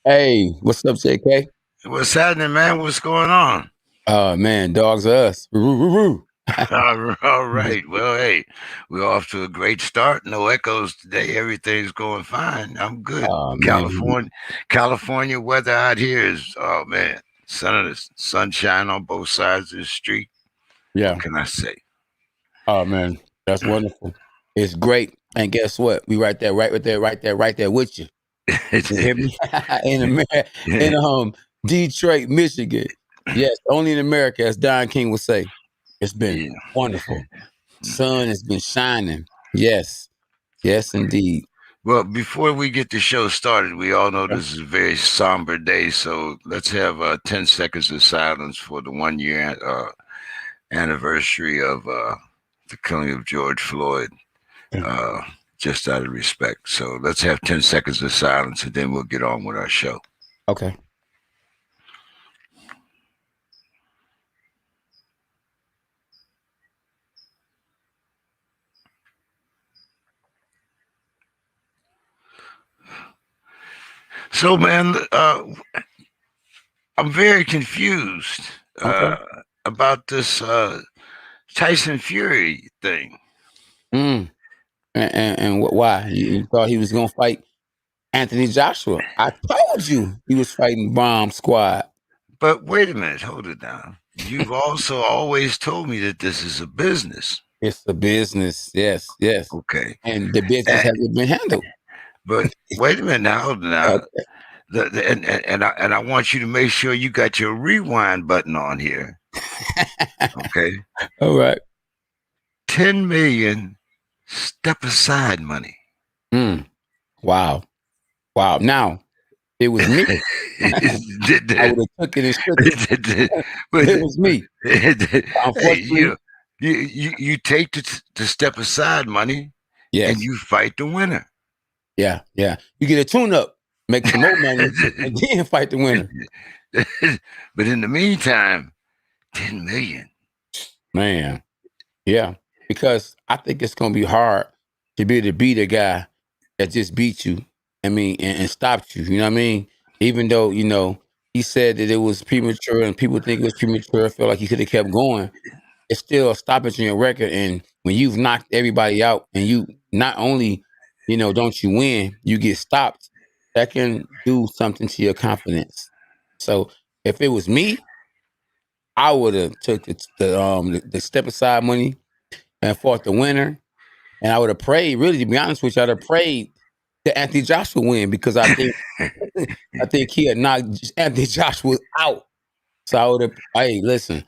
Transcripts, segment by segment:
Hey, what's up, JK? What's happening, man? What's going on? Oh man, dogs are us. Woo, woo, woo. All right. Well, hey, we're off to a great start. No echoes today. Everything's going fine. I'm good. Oh man, California weather out here is, oh man, sunshine on both sides of the street. What yeah. can I say? Oh man, that's wonderful. It's great. And guess what? We right there, right there with you. You hear me? in America, in Detroit, Michigan. Yes, only in America, as Don King would say. It's been Yeah. wonderful. Sun has been shining. Yes, yes, indeed. Well, before we get the show started, we all know this is a very somber day, so let's have 10 seconds of silence for the 1 year anniversary of the killing of George Floyd, uh, just out of respect. So let's have 10 seconds of silence and then we'll get on with our show. Okay. So, man, I'm very confused Okay. about this Tyson Fury thing. Mm. And why? You thought he was gonna fight Anthony Joshua? I told you he was fighting Bomb Squad. But wait a minute, hold it down. You've also always told me that this is a business. It's a business. Yes, yes. Okay. And the business hasn't been handled. But wait a minute now, hold it now. Okay. And I want you to make sure you got your rewind button on here. Okay. All right. 10 million step aside money. Mm. Wow. Wow. Now, it was me. I would have took it and shook it. It was me. Hey, Unfortunately, you take the step aside money and yes. you fight the winner. Yeah, yeah. You get a tune-up, make some more money, and then fight the winner. But in the meantime, 10 million. Man. Yeah. Because I think it's gonna be hard to be able to beat a guy that just beat you. I mean, and stopped you. You know what I mean? Even though, he said that it was premature and people think it was premature, I feel like he could have kept going. It's still a stoppage in your record. And when you've knocked everybody out and you not only, don't you win, you get stopped, that can do something to your confidence. So if it was me, I would have took the step aside money and fought the winner. And I would have prayed, really, to be honest with you, I'd have prayed that Anthony Joshua win because I think he had knocked Anthony Joshua out. So I would have, hey, listen.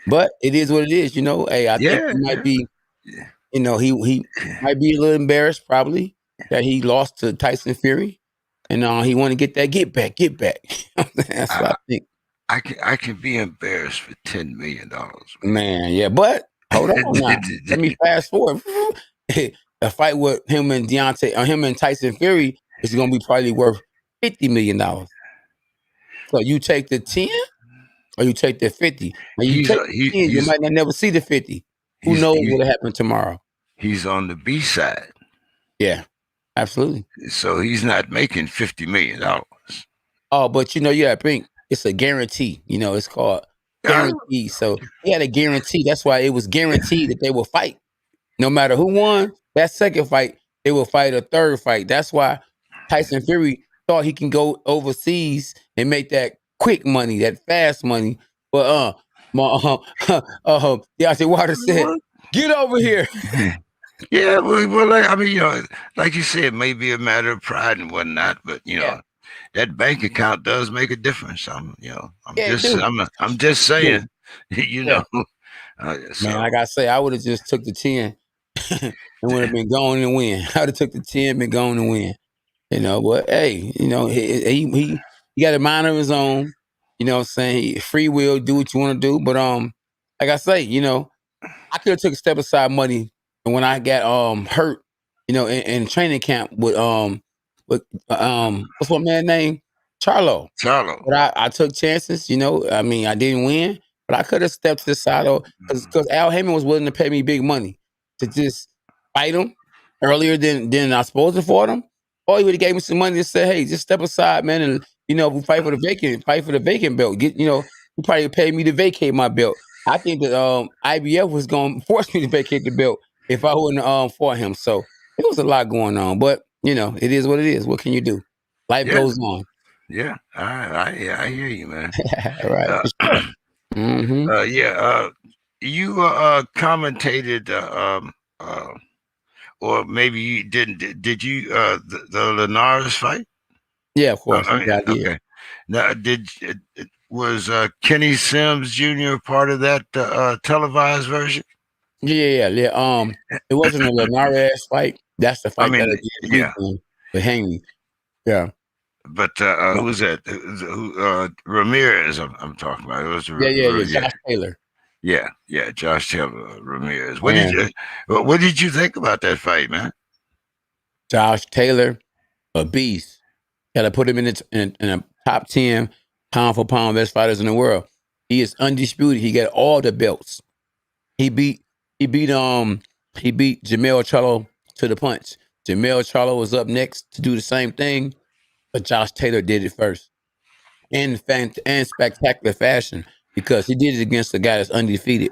But it is what it is, Hey, I think Yeah, he might be, yeah. he might be a little embarrassed probably that he lost to Tyson Fury. And he want to get that get back. That's what I think. I can be embarrassed for $10 million. Man, yeah. But hold on now. Let me fast forward. A fight with him and Deontay, or him and Tyson Fury is going to be probably worth $50 million. So you take the 10 or you take the 50. Now you he's take he, the 10, you he's might not never see the 50. Who he's knows he, what'll happen tomorrow? he's on the B side, Yeah, absolutely. so he's not making $50 million. Oh, but I think it's a guarantee. It's called Uh, guarantee. So he had a guarantee. That's why it was guaranteed that they will fight. No matter who won that second fight, they will fight a third fight. That's why Tyson Fury thought he can go overseas and make that quick money, that fast money. But my Deontay Wilder said, what? "Get over here." Yeah, well, like, I mean, like you said, it may be a matter of pride and whatnot, but Yeah, that bank account does make a difference. I'm yeah, it just, do. I'm just It do. saying, you Yeah, know. man. So Like I say, I would have just took the 10 and would have been going and win. I would have took the 10, been going and win. But hey, he got a mind of his own. What I'm saying? Free will, do what you want to do. But like I say, I could have took a step aside money and when I got hurt, in training camp with what's my man name? Charlo. Charlo. But I took chances, I mean I didn't win, but I could have stepped to the side because Al Heyman was willing to pay me big money to just fight him earlier than I supposed to fought him. Or he would have gave me some money and said, "Hey, just step aside, man, and we fight for the vacant belt. He probably paid me to vacate my belt. I think that IBF was going to force me to vacate the belt if I wouldn't fought him. So it was a lot going on, but it is what it is. What can you do? Life Yeah, goes on. yeah. I hear you, man. Right, Uh, for sure. Hmm. yeah. You commentated, or maybe you didn't. Did you the Linares fight? Yeah, of course. I Yeah, mean, I did. okay. Now, was Kenny Sims Jr. part of that televised version? Yeah. It wasn't a Ramirez fight. That's the I fight that mean, I did this yeah. weekend with Haney. Yeah. But who's that? Ramirez? I'm talking about. It was Yeah. yeah, Josh Taylor. yeah. Josh Taylor Ramirez. Man, What did you think about that fight, man? Josh Taylor, a beast. Got to put him in a top 10 pound for pound best fighters in the world. He is undisputed. He got all the belts. He beat he beat he beat Jamel Charlo to the punch. Jamel Charlo was up next to do the same thing, but Josh Taylor did it first in spectacular fashion because he did it against a guy that's undefeated,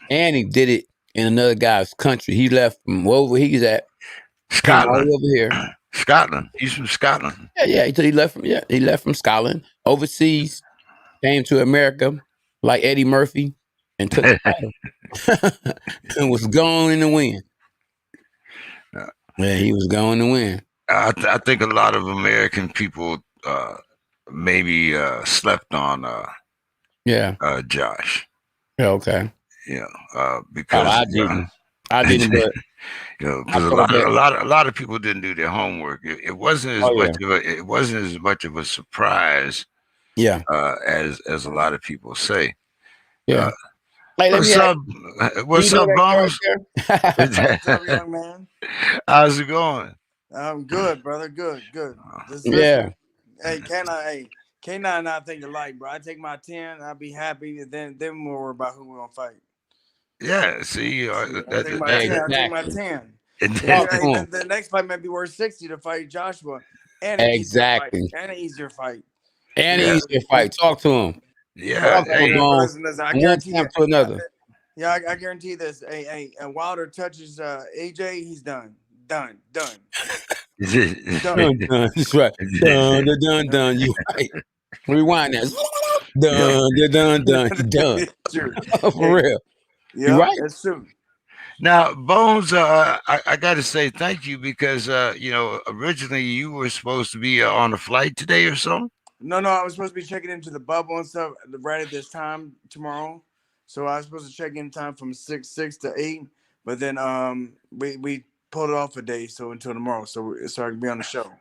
and he did it in another guy's country. He left from wherever he's at, came all the Scotland. way over here. Scotland. He's from Scotland. Yeah. He left from Scotland overseas, came to America like Eddie Murphy, and took the title, and was gone in the wind. Yeah, he was going to win. I think a lot of American people maybe slept on Yeah. Josh. Yeah. Okay. You know, Oh, because I didn't, but I because thought that. a lot of people didn't do their homework. It wasn't as Oh much yeah. of it wasn't as much of a surprise Yeah. as a lot of people say. Uh, Yeah. Hey, let me what's ask. up? You What's know up, that guy Bones? right there? What's up, young man? How's it going? I'm good, brother. Good. Just Yeah. listen. Hey, K9 and I think alike, bro. I take my 10, I'll be happy, and then we'll worry about who we're gonna fight. Yeah, see, I take my 10. I take my Exactly. 10. Talk Hey, to him. the next fight might be worth 60 to fight Joshua, and an easier fight. Exactly. And an easier fight. And yeah, easier fight. Talk to him. yeah. Talk to him, Hey, Bones. Listen, I From one guarantee you. camp to another. Yeah, I guarantee this. And Wilder touches AJ, he's done. Done. Dun, dun. That's right. Dun. You right. Rewind that. yeah. Dun. You done. True. For real. You Yeah, right. that's true. Now, Bones, I got to say thank you because originally you were supposed to be on a flight today or something. No, I was supposed to be checking into the bubble and stuff right at this time tomorrow. So I was supposed to check in time from six to 8, but then we pulled it off a day, so until tomorrow, so I can be on the show.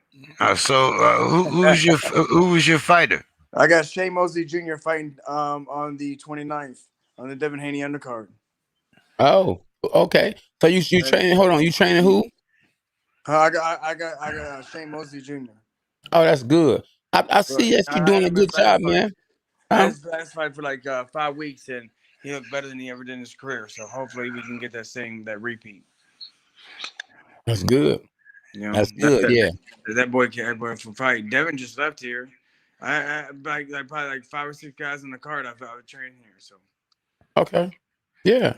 So who was your fighter? I got Shea Mosley Jr. fighting on the 29th on the Devin Haney undercard. Oh, okay. So you training? Hold on. You training who? I got Shea Mosley Jr. Oh, that's good. I see that you I doing had a him in good job, man. last fight for like 5 weeks, and he looked better than he ever did in his career. So hopefully we can get that repeat. That's good. You know, That's good. Yeah. that boy from fight. Devin just left here. I like probably like 5 or 6 guys in the card. I would train here. So Okay. Yeah.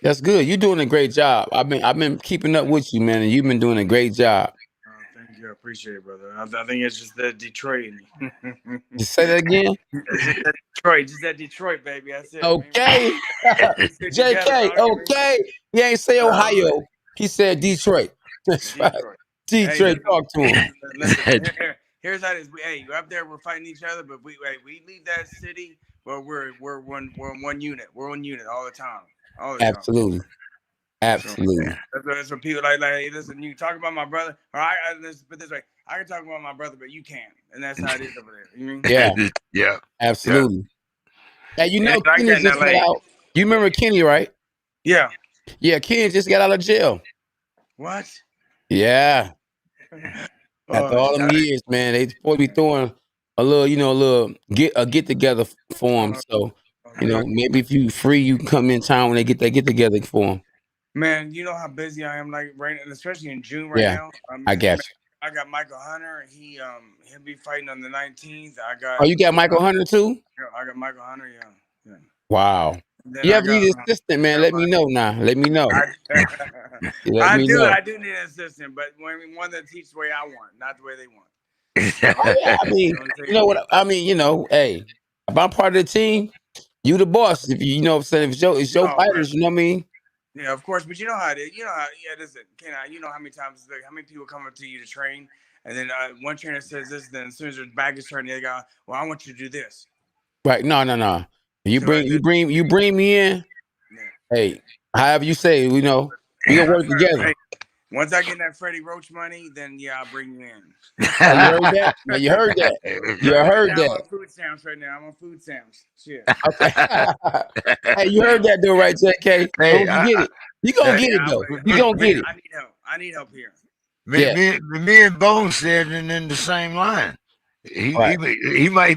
That's good. You're doing a great job. I've been keeping up with you, man, and you've been doing a great job. thank you. I appreciate it, brother. I think it's just that Detroit. Just say that again. Just that Detroit, baby. That's it. Okay. JK. Okay. He ain't say Ohio. He said Detroit. That's right. Detroit. Talk to him. Listen, here's how it is. Hey, up there we're fighting each other, but we leave that city. Well, we're one unit. We're one unit all the time. Absolutely. Absolutely. So, that's what people like. Listen, you talk about my brother, or let's put it this way: I can talk about my brother, but you can't, and that's how it is over there. You mean? Yeah. Yeah. Absolutely. Hey, Kenny like just got out. You remember Kenny, right? Yeah. Yeah, Kenny just got out of jail. What? Yeah. After all them years, man, they supposed to be throwing a little get together for him. So, maybe if you free, you can come in town when they get that get together for him. Man, you know how busy I am, like right, and especially in June Yeah, now. I guess. I got Michael Hunter. He'll be fighting on the 19th. Oh, you got Michael Hunter too? I got Michael Hunter. Yeah. Wow. Then You I ever got need an assistant, man? Let me know now. Let me know. Let I me do. know. I do need an assistant, but one that teaches the way I want, not the way they want. Oh yeah, I mean, you know what? I mean, hey, if I'm part of the team, you the boss. If you know what I'm saying, if it's your Oh, fighters, you know what I mean? yeah, of course. But you know how it is. You know how, yeah, listen, Ken, you know how many times, how many people come up to you to train, and then one trainer says this, then as soon as their back is turned, they go, well, I want you to do this. Right. No. You So bring me in. yeah. Hey, however you say, we gonna work together. Hey, once I get that Freddie Roach money, then yeah, I'll bring you in. Oh, you heard that? Now you heard that. You heard I'm that. on food stamps right now. I'm on food stamps. Shit. Okay. Hey, you heard that though, right, JK? Hey, You get it. You gonna get it though. You gonna get it. I need help. I need help here. Me and Bone standing in the same line. He might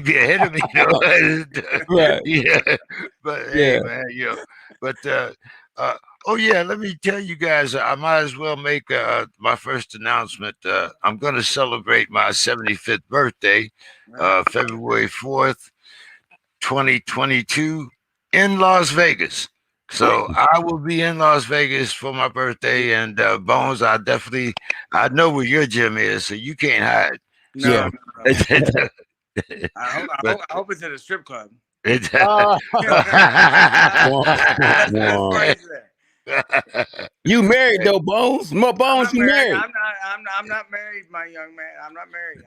be ahead of me, Right. Yeah, but hey, man, but oh yeah, let me tell you guys, I might as well make my first announcement. I'm going to celebrate my 75th birthday, February 4th, 2022, in Las Vegas. So I will be in Las Vegas for my birthday, and Bones, I know where your gym is, so you can't hide. No. I hope it's at a strip club. You married though, Bones? More Bones, you married? I'm not married, my young man. I'm not married.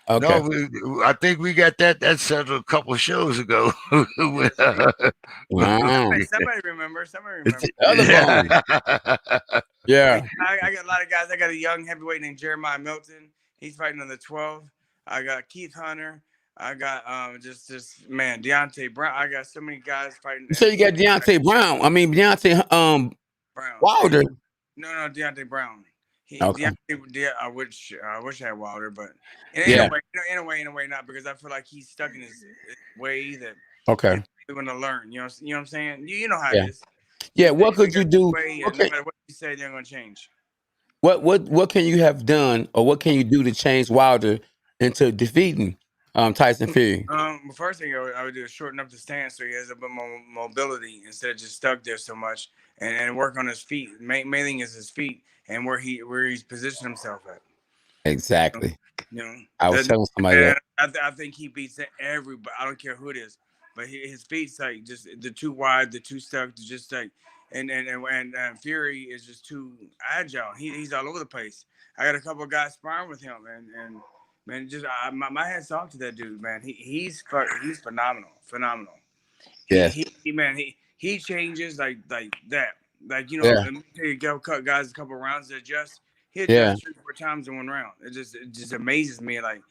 I think we got that settled a couple of shows ago. Somebody remember. Other Bones. Yeah. I got a lot of guys. I got a young heavyweight named Jeremiah Milton. He's fighting on the 12th. I got Keith Hunter. I got man, Deontay Brown. I got so many guys fighting. You say you got Deontay Brown. I mean Deontay Brown. Wilder. No, Deontay Brown. Okay. I wish I had Wilder, but in a way, not, because I feel like he's stuck in his way that okay. He's going to learn. You know what I'm saying? You know how it is. Yeah. What could you do? No matter what you say, they're going to change. What can you have done, or what can you do to change Wilder into defeating Tyson Fury? The first thing I would do is shorten up the stance so he has a bit more mobility instead of just stuck there so much, and work on his feet. Main thing is his feet and where he's positioned himself at. Exactly. You know, I was telling somebody that. I think he beats everybody. I don't care who it is, but his feet's like just the too wide, the too stuck, just like, and Fury is just too agile. He's all over the place. I got a couple of guys sparring with him, and man, just my hats off to that dude, man. He's phenomenal. Yes. He changes like that. Like, let me tell you, cut guys a couple of rounds to adjust. He adjusts 3-4 times in one round. It just amazes me. Like,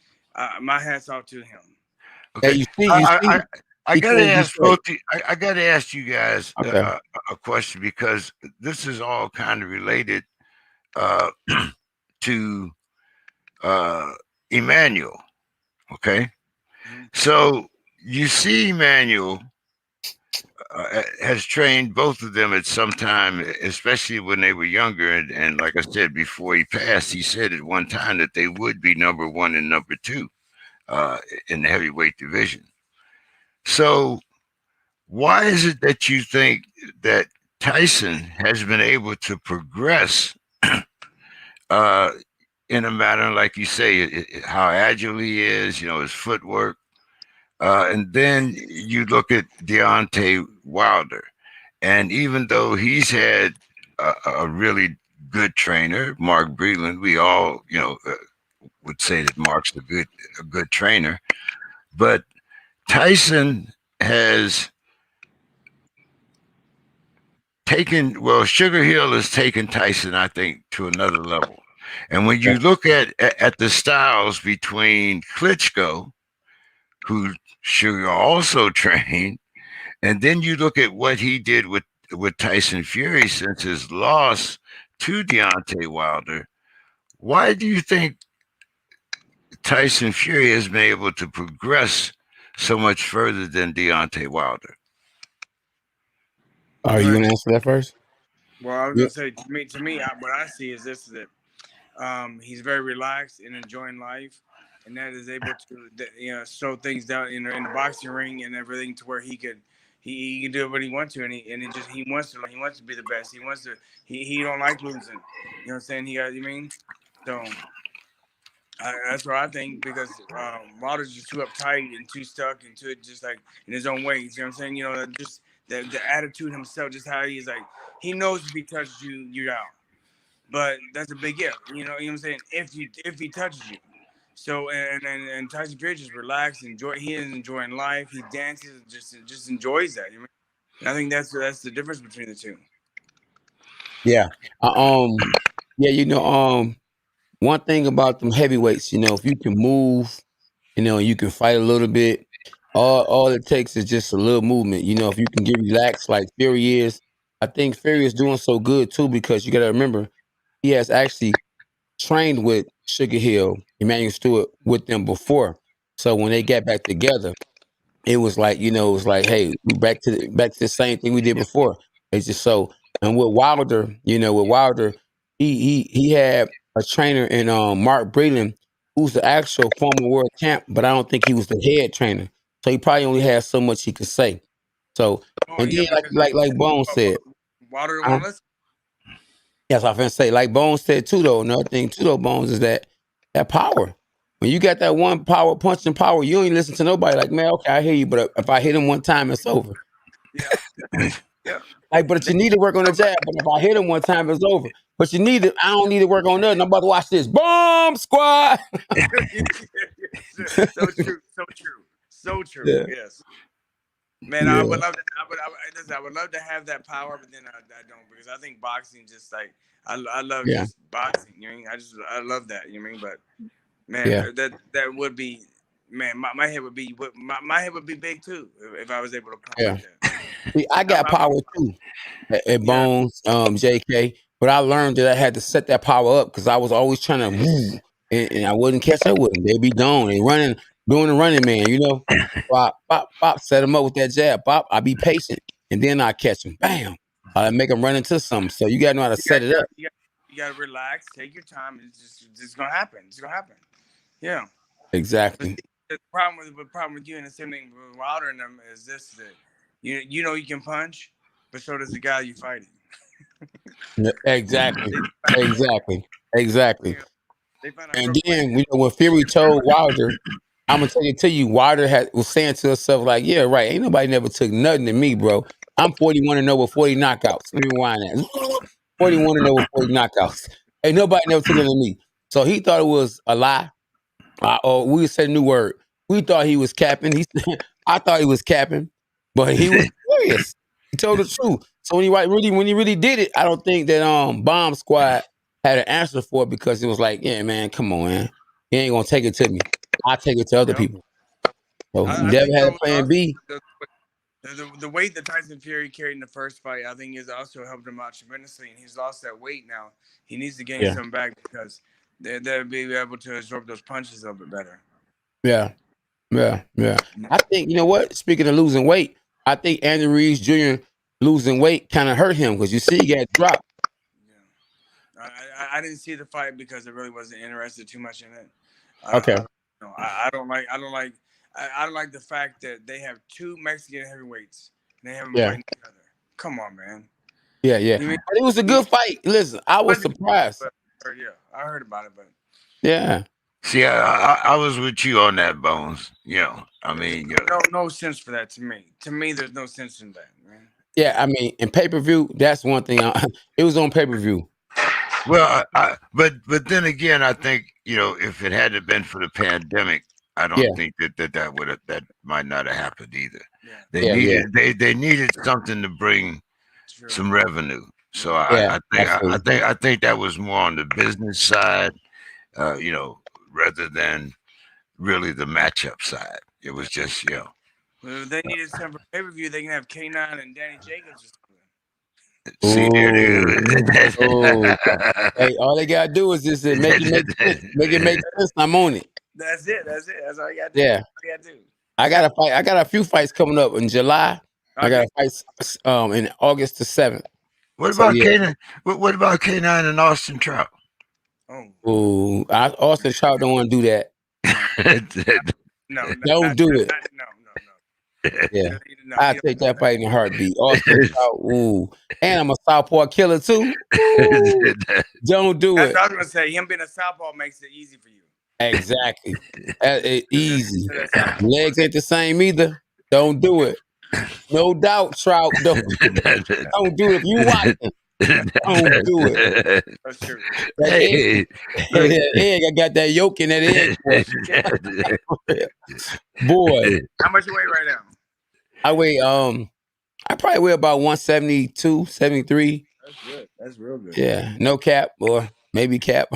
my hats off to him. Okay, you see, I gotta ask you guys a question, because this is all kind of related to Emmanuel. Okay, so you see, Emmanuel has trained both of them at some time, especially when they were younger. And like I said, before he passed, he said at one time that they would be number 1 and number 2 in the heavyweight division. So why is it that you think that Tyson has been able to progress in a manner, like you say, how agile he is, his footwork? And then you look at Deontay Wilder, and even though he's had a really good trainer, Mark Breland, we all, would say that Mark's a good trainer, but Tyson has Sugar Hill has taken Tyson, I think, to another level. And when you look at the styles between Klitschko, who Sugar also trained, and then you look at what he did with Tyson Fury since his loss to Deontay Wilder, why do you think Tyson Fury has been able to progress so much further than Deontay Wilder? Are you going to answer that first? Well, I was going to say, to me, what I see is this: is that He's very relaxed and enjoying life, and that is able to slow things down in the boxing ring and everything to where he can do what he wants to, and he wants to be the best. He wants to he don't like losing. You know what I'm saying? You mean so. That's what I think because Wilder's just too uptight and too stuck and too just like in his own ways. You know what I'm saying? Just the attitude himself, just how he's like he knows if he touches you, you're out. But that's a big if. You know what I'm saying? If he touches you. So and Tyson Fury just relaxed, enjoy. He is enjoying life. He dances, just enjoys that. You know? And I think that's the difference between the two. Yeah. Yeah. One thing about them heavyweights, if you can move, you can fight a little bit. All it takes is just a little movement. If you can get relaxed like Fury is, I think Fury is doing so good too because you got to remember he has actually trained with Sugar Hill, Emmanuel Stewart with them before. So when they got back together, it was like, hey, we back to the same thing we did before. It's just so, and with Wilder, he had a trainer in Mark Breland, who's the actual former world champ, but I don't think he was the head trainer. So he probably only had so much he could say. So, Oh and yeah, then because like Bones said, Wilder uh, won't listen. yes, I finna say, like Bones said too, though. Another thing too, though, Bones, is that power. When you got that one power punching power, you ain't listen to nobody. Like, man, okay, I hear you, but if I hit him one time, it's over. Yeah, yeah. Like, but you need to work on the jab. But if I hit him one time, it's over. But I don't need to work on nothing. I'm about to watch this. Bomb squad. So true, so true, so true. Yeah, Yes. Man, I yeah, would love to. I would love to have that power, but then I don't because I think boxing just like I love yeah, just boxing. You know what I mean? I love that. You know what I mean? But man, yeah, that would be man. My head would be my head would be big too if I was able to punch yeah. like that. See, I got power too at Yeah, Bones, JK. But I learned that I had to set that power up because I was always trying to move, and I wouldn't catch up with them. They'd be gone. They running, doing the running man. Bop, bop, bop, set them up with that jab. Bop, I be patient, and then I catch them. Bam, I make them run into something. So you gotta know how to you got set it up. you got to relax, take your time. It's gonna happen. It's gonna happen. Yeah. But Exactly. see, the problem with you and the same thing with Wilder and them is this that you know you can punch, but so does the guy you fighting. Yeah, exactly. They, Exactly. Exactly. they find a And crook way. then when Fury told Wilder, I'm gonna take it to you. Wilder was saying to herself like, "Yeah, right. Ain't nobody never took nothing to me, bro. I'm 41 and 0 with 40 knockouts. Let me rewind that. 41 and 0 with 40 knockouts. Ain't nobody never took nothing to me." So he thought it was a lie. Or we said a new word. We thought he was capping. I thought he was capping, but he was serious. He told the truth. So when he really did it, I don't think that Bomb Squad had an answer for it because it was like, yeah, man, come on, man, he ain't gonna take it to me. I take it to other Yep. people. So I never think had a though plan B. the weight that Tyson Fury carried in the first fight, I think, has also helped him out tremendously, and he's lost that weight now. He needs to gain Yeah, some back because they'll be able to absorb those punches a little bit better. yeah, yeah, yeah. I think you know what. Speaking of losing weight, I think Andy Reid Jr. losing weight kind of hurt him because you see he got dropped. Yeah. I didn't see the fight because I really wasn't interested too much in it. Okay. I don't like I don't like the fact that they have two Mexican heavyweights and they haven't Yeah. fighting each other. Come on, man. Yeah, yeah. You mean But it was a it good fight. Listen, I was wasn't good, surprised. but yeah, I heard about it, but Yeah. See, I was with you on that, Bones. I mean, no sense for that to me. To me, there's no sense in that, man. Yeah, I mean, in pay-per-view, that's one thing. It was on pay-per-view. well, but then again, I think if it hadn't been for the pandemic, I don't Yeah, think that might not have happened either. Yeah, They yeah, yeah, needed something to bring true. some revenue. So Yeah. yeah, I absolutely. think that was more on the business side, rather than really the matchup side. It was just Well, if they needed some for pay per view, they can have K9 and Danny Jacobs or something. see there Ooh, ooh. it Hey, all they gotta do is just make it make sense. Make it make is. sense. I'm on it. That's it. That's it. That's all you gotta do. Yeah, All you gotta do. I got a fight. I got a few fights coming up in July. I got Okay. a fight in August the 7th. What So about yeah, K9? What about K9 and Austin Trout? Oh Ooh, Austin Trout don't want to do that. no, Don't do it. no. Yeah, No, I take that fight in a heartbeat. Austin Trout, ooh, and I'm a southpaw killer too. Ooh, don't do that's it. what I was gonna say. Him being a southpaw makes it easy for you. Exactly, easy. That southpaw work. Legs ain't the same either. Don't do it. No doubt, Trout. Don't do it. If you watching, don't do it. That's true. That egg, Hey, look. that egg. I got that yolk in that egg, boy. Boy, How much you weigh right now? I weigh I probably weigh about 172, 73. That's good. That's real good. Yeah, no cap or maybe cap.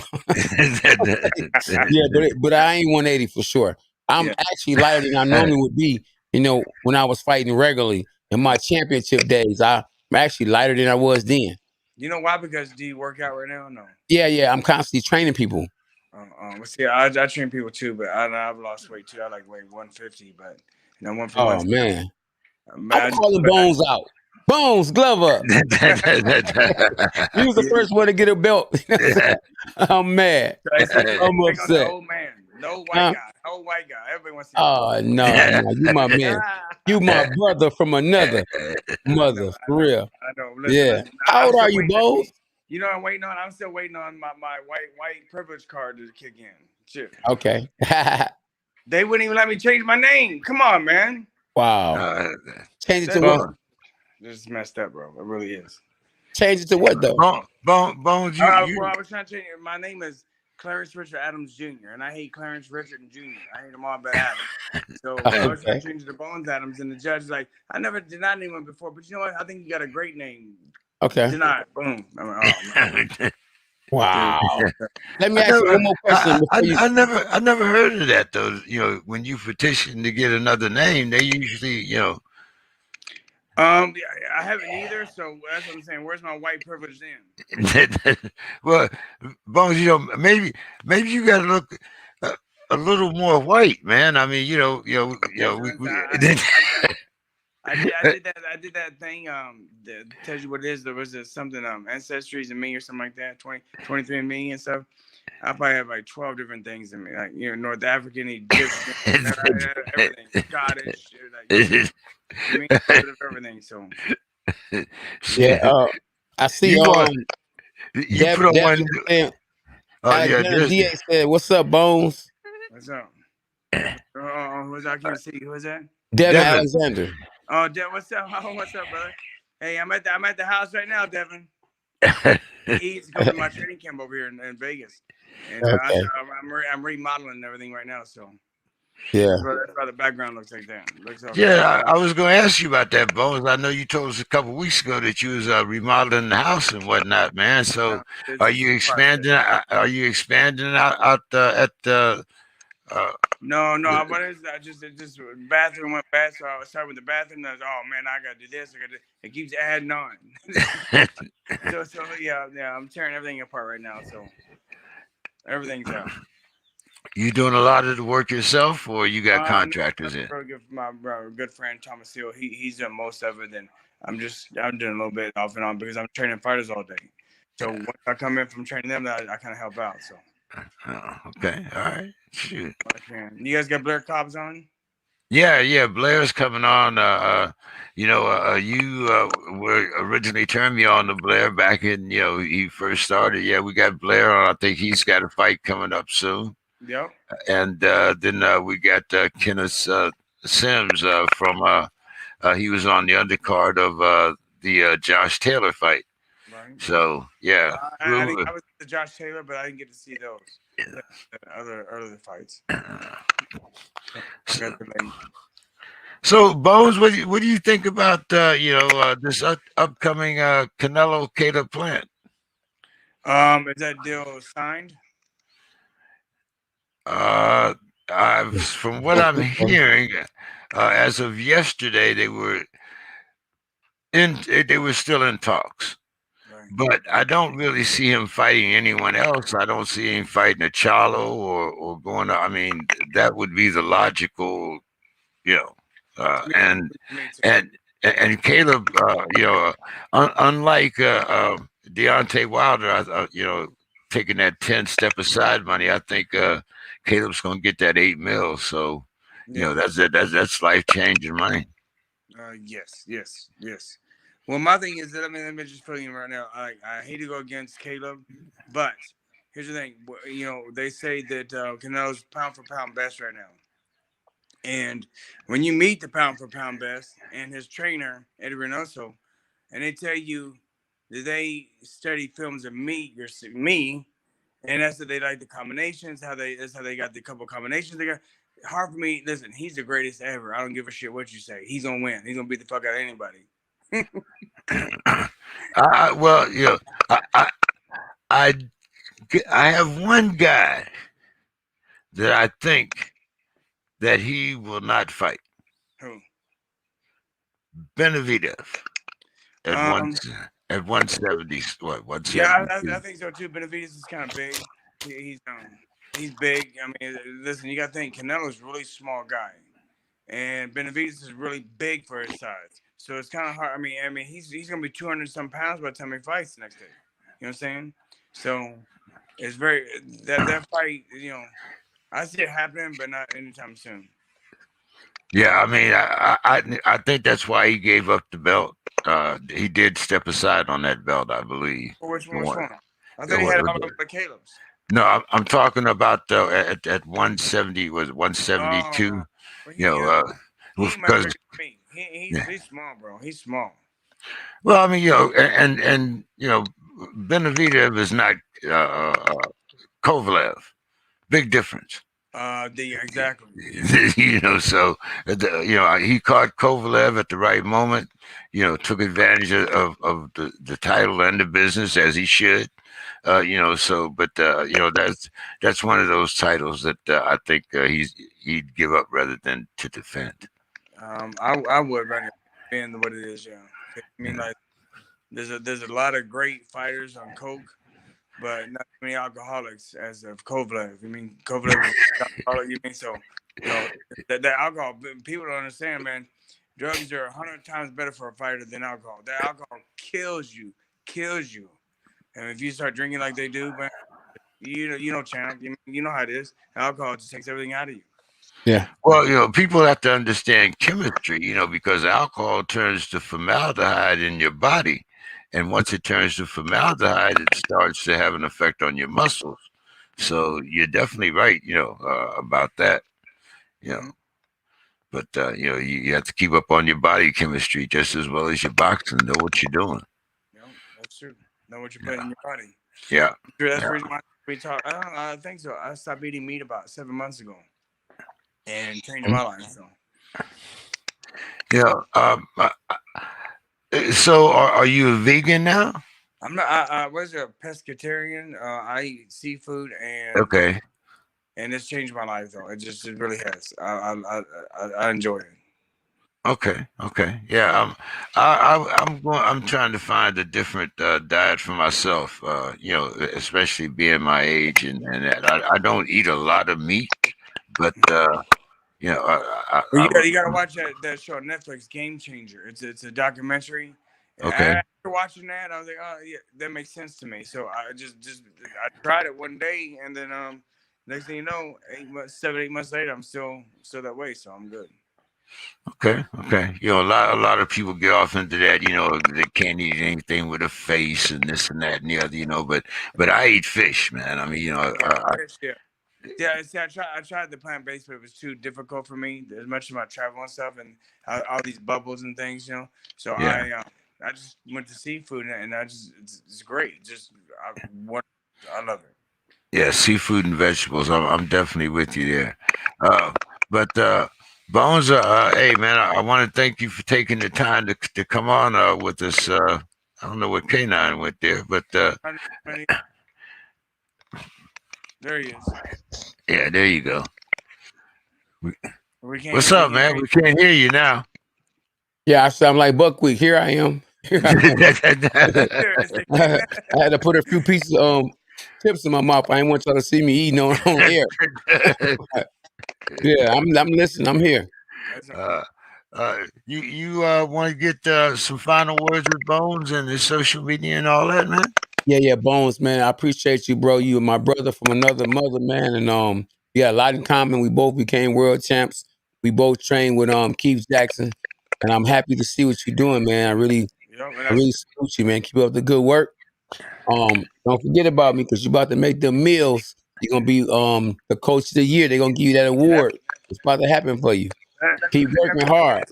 Yeah, but I ain't 180 for sure. I'm Yeah. actually lighter than I normally would be. You know, when I was fighting regularly in my championship days, I'm actually lighter than I was then. You know why? Because do you work out right now? No. Yeah, I'm constantly training people. See, I train people too, but I've lost weight too. I like weigh 150, but I went from Oh man, I'm I, calling Bones out. Bones, glove up. He was the first one to get a belt. I'm mad. I'm upset. old man, no white Huh? guy, no white guy. Everybody wants to. Oh no, you my man. You my brother from another mother, for real. I know. Yeah. Listen, How I'm old still are you, waiting to Bones? see. You know, I'm waiting on. I'm still waiting on my white privilege card to kick in. Shit. Okay. They wouldn't even let me change my name. Come on, man. Wow. Change it to That's- what? This is messed up, bro. It really is. Change it to what though? Bones, Well, I was trying to change it. My name is Clarence Richard Adams Jr. and I hate Clarence Richard and Jr. I hate them all but Adams. So I was trying to change it to Bones Adams, and the judge is like, I never denied anyone before, but you know what? I think you got a great name. Okay. Denied. Boom. I'm like, oh man. Wow. Let me ask you one more question before you. I never heard of that though. You know, when you petition to get another name, they usually, you know. I haven't either, so that's what I'm saying. Where's my white privilege then? Well, Bones, you know, maybe you got to look a little more white, man. I mean, I did that thing that tells you what it is. There was something ancestries in me or something like that, 23 and me and stuff. I probably have like 12 different things in me, like North African, Egyptian, everything, Scottish, like, everything. So Yeah, I see. You put on one. Alexander DA said, "What's up, Bones?" What's up? Who's I can't see. Who is that? Devin Alexander. Oh, Devin, what's up? Oh, what's up, brother? Hey, I'm at the house right now, Devin. He's going to my training camp over here in Vegas, and Okay. I'm remodeling and everything right now. So Yeah, that's why the background looks like that. I was going to ask you about that, Bones. I know you told us a couple weeks ago that you was remodeling the house and whatnot, man. So, are you expanding? Are you expanding out at the? No. What is that? Just bathroom went bad, so I started with the bathroom. I was, oh man, I gotta do this. It keeps adding on. so yeah, I'm tearing everything apart right now. So everything's out. You doing a lot of the work yourself, or you got contractors in? My good friend Thomas Steele, he's doing most of it, and I'm doing a little bit off and on because I'm training fighters all day. So once I come in from training them, I kind of help out. So. Okay, all right. Shoot. You guys got Blair Cobbs on? Yeah. Blair's coming on. You were originally turned me on to Blair back in, he first started. Yeah, we got Blair on. I think he's got a fight coming up soon. Yep. And then we got Kenneth Sims from. He was on the undercard of the Josh Taylor fight. Right. So yeah, I was the Josh Taylor, but I didn't get to see those other fights. So Bones, what do you think about this upcoming Canelo Caleb plant? Is that deal signed? From what I'm hearing, as of yesterday, they were still in talks. But I don't really see him fighting anyone else. I don't see him fighting a Charlo or going. I mean, that would be the logical, and Caleb, unlike Deontay Wilder, taking that 10 step aside money, I think Caleb's gonna get that 8 mil. So that's life changing money. Yes. Well, my thing is that let me just fill you in right now. I hate to go against Caleb, but here's the thing. They say that Canelo's pound for pound best right now. And when you meet the pound for pound best and his trainer, Eddie Reynoso, and they tell you that they study films of me, and that's that they like the combinations, that's how they got the couple combinations they got. Hard for me. Listen, he's the greatest ever. I don't give a shit what you say. He's gonna win. He's gonna beat the fuck out of anybody. Well, I, I I have one guy that I think that he will not fight. Who? Benavidez at Um, at 170. What yeah, 172? I think so too. Benavidez is kind of big. He's big. I mean, listen, you got to think Canelo's a really small guy, and Benavidez is really big for his size. So it's kind of hard. I mean, he's gonna be 200 some pounds by the time he fights the next day. You know what I'm saying? So it's very that fight. I see it happening, but not anytime soon. Yeah, I mean, I think that's why he gave up the belt. He did step aside on that belt, I believe. Or which one? I thought he What- had it all over Caleb's. No, I'm talking about at 170, was it 172? Well, You know, he ain't much because bigger than me. He's small, bro. He's small. well, I mean, and Benavidez is not Kovalev. Big difference. Exactly. So he caught Kovalev at the right moment. Took advantage of the title and the business as he should. That's one of those titles that I think he'd give up rather than to defend. I would rather defend what it is. Yeah, I mean, like there's a lot of great fighters on coke, but not many alcoholics as of Kovalev. I mean, Kovalev is alcoholic. You mean so? That alcohol. People don't understand, man. Drugs are 100 times better for a fighter than alcohol. That alcohol kills you. And if you start drinking like they do, man, champ. You know how it is. Alcohol just takes everything out of you. Yeah. Well, people have to understand chemistry, because alcohol turns to formaldehyde in your body. And once it turns to formaldehyde, it starts to have an effect on your muscles. So you're definitely right, about that. But you have to keep up on your body chemistry just as well as your boxing. Know what you're doing. Yeah, that's true. Know what you're putting in your body. Yeah. That's the reason why we talk. I think so. I stopped eating meat about 7 months ago, and changed my life. So. So are you a vegan now? I'm not. I was a pescatarian. I eat seafood, and okay. And it's changed my life, though. It really has. I enjoy it. Okay. Yeah. I'm trying to find a different diet for myself. Especially being my age and that. I don't eat a lot of meat, but you gotta watch that show on Netflix, Game Changer. It's a documentary. Okay. After watching that, I was like, oh yeah, that makes sense to me. So I I tried it one day, and then next thing you know, 7-8 months later, I'm still that way. So I'm good. Okay. A lot of people get off into that. They can't eat anything with a face and this and that and the other. But I eat fish, man. I mean, fish, yeah. Yeah, see, I tried the plant based, but it was too difficult for me. As much as my travel and stuff, and all these bubbles and things, So yeah. I just went to seafood, and it's great. I love it. Yeah, seafood and vegetables. I'm definitely with you there. But Bones, hey man, I want to thank you for taking the time to come on with us. I don't know what K9 went there, but there he is. Yeah, there you go. What's up, man? We can't hear you now. Yeah, I sound like Buckwheat. Here I am. I had to put a few pieces chips in my mouth. I didn't want y'all to see me eating on air. Yeah, I'm listening. I'm here. You want to get some final words with Bones and his social media and all that, man? Yeah, Bones, man. I appreciate you, bro. You are my brother from another mother, man. And we got a lot in common. We both became world champs. We both trained with Keith Jackson. And I'm happy to see what you're doing, man. I really salute you, man. Keep up the good work. Don't forget about me because you're about to make them meals. You're gonna be the coach of the year. They're gonna give you that award. It's about to happen for you. Keep working hard.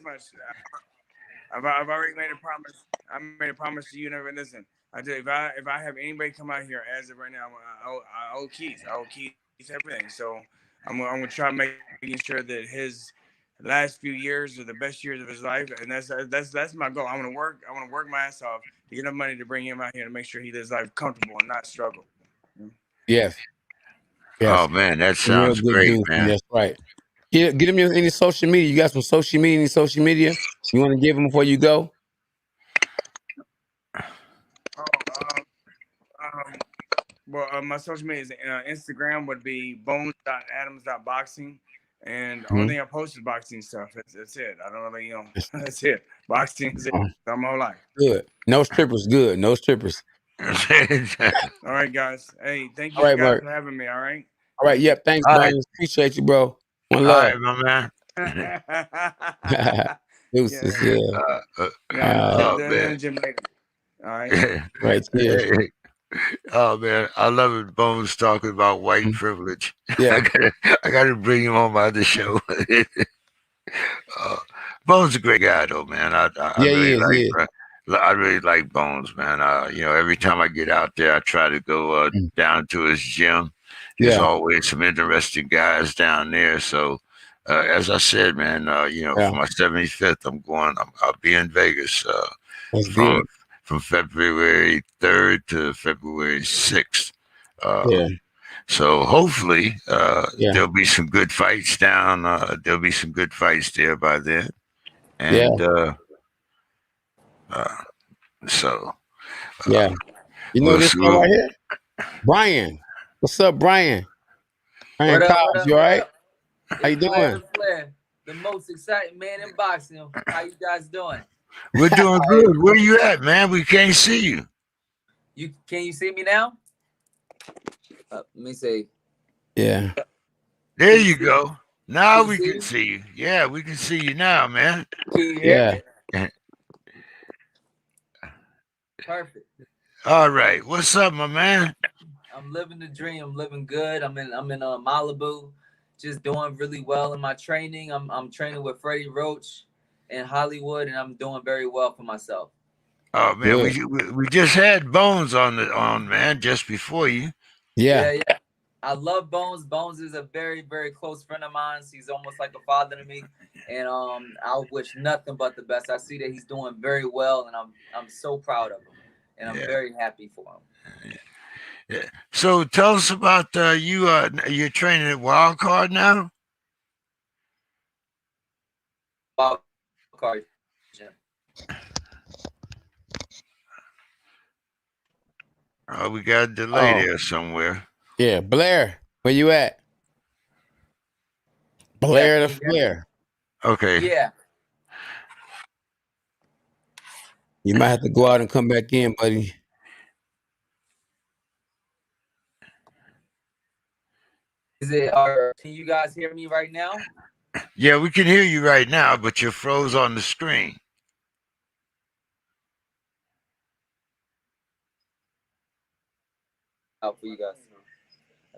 I've already made a promise. I made a promise to you. Never listen. I did. If I have anybody come out here as of right now, I owe Keith. I owe Keith everything. So I'm gonna try making sure that his last few years are the best years of his life, and that's my goal. I want to work my ass off to get enough money to bring him out here to make sure he lives life comfortable and not struggle. Yes. Oh man, that Real sounds good great, dude. man. That's right. Get him any social media. You got some social media? Any social media you want to give him before you go? My social media is Instagram would be bones.adams.boxing. And Mm-hmm. only thing I post is boxing stuff. That's it. I don't really, that's it. Boxing is it. My whole life. Good. No strippers. Good. No strippers. All right, guys. Hey, thank you guys for having me. All right. All right. Yep. Thanks, Bones. Appreciate you, bro. One love. All right, my man. Deuces, man. Gym later. All right. Right. Cheers. Oh man, I love it. Bones talking about white privilege. Yeah. I gotta bring him on my other show. Bones is a great guy though, man. I really like Bones, man. Every time I get out there, I try to go down to his gym. There's always some interesting guys down there. So, as I said, man, for my 75th, I'll be in Vegas from February 3rd to February 6th. So hopefully there'll be some good fights down. There'll be some good fights there by then. And you know this guy right here? Brian. What's up, Brian? Brian Cobbs, you all right? How you doing? Flair, the most exciting man in boxing. How you guys doing? We're doing good. Where you at, man? We can't see you. Can you see me now? Let me see. Yeah. There you go. Now we can see you. Yeah, we can see you now, man. Yeah. Perfect. All right. What's up, my man? I'm living the dream. I'm living good. I'm in Malibu, just doing really well in my training. I'm training with Freddie Roach in Hollywood, and I'm doing very well for myself. Oh man, we just had Bones on man just before you. Yeah. I love Bones. Bones is a very, very close friend of mine. He's almost like a father to me, and I wish nothing but the best. I see that he's doing very well, and I'm so proud of him, and I'm very happy for him. Yeah. So tell us about you're training at Wild Card now. Wild Card. We got a delay there somewhere. Yeah, Blair, where you at? Blair the Flair. Okay. Yeah. You might have to go out and come back in, buddy. Can you guys hear me right now? Yeah, we can hear you right now, but you're froze on the screen. Out for you guys.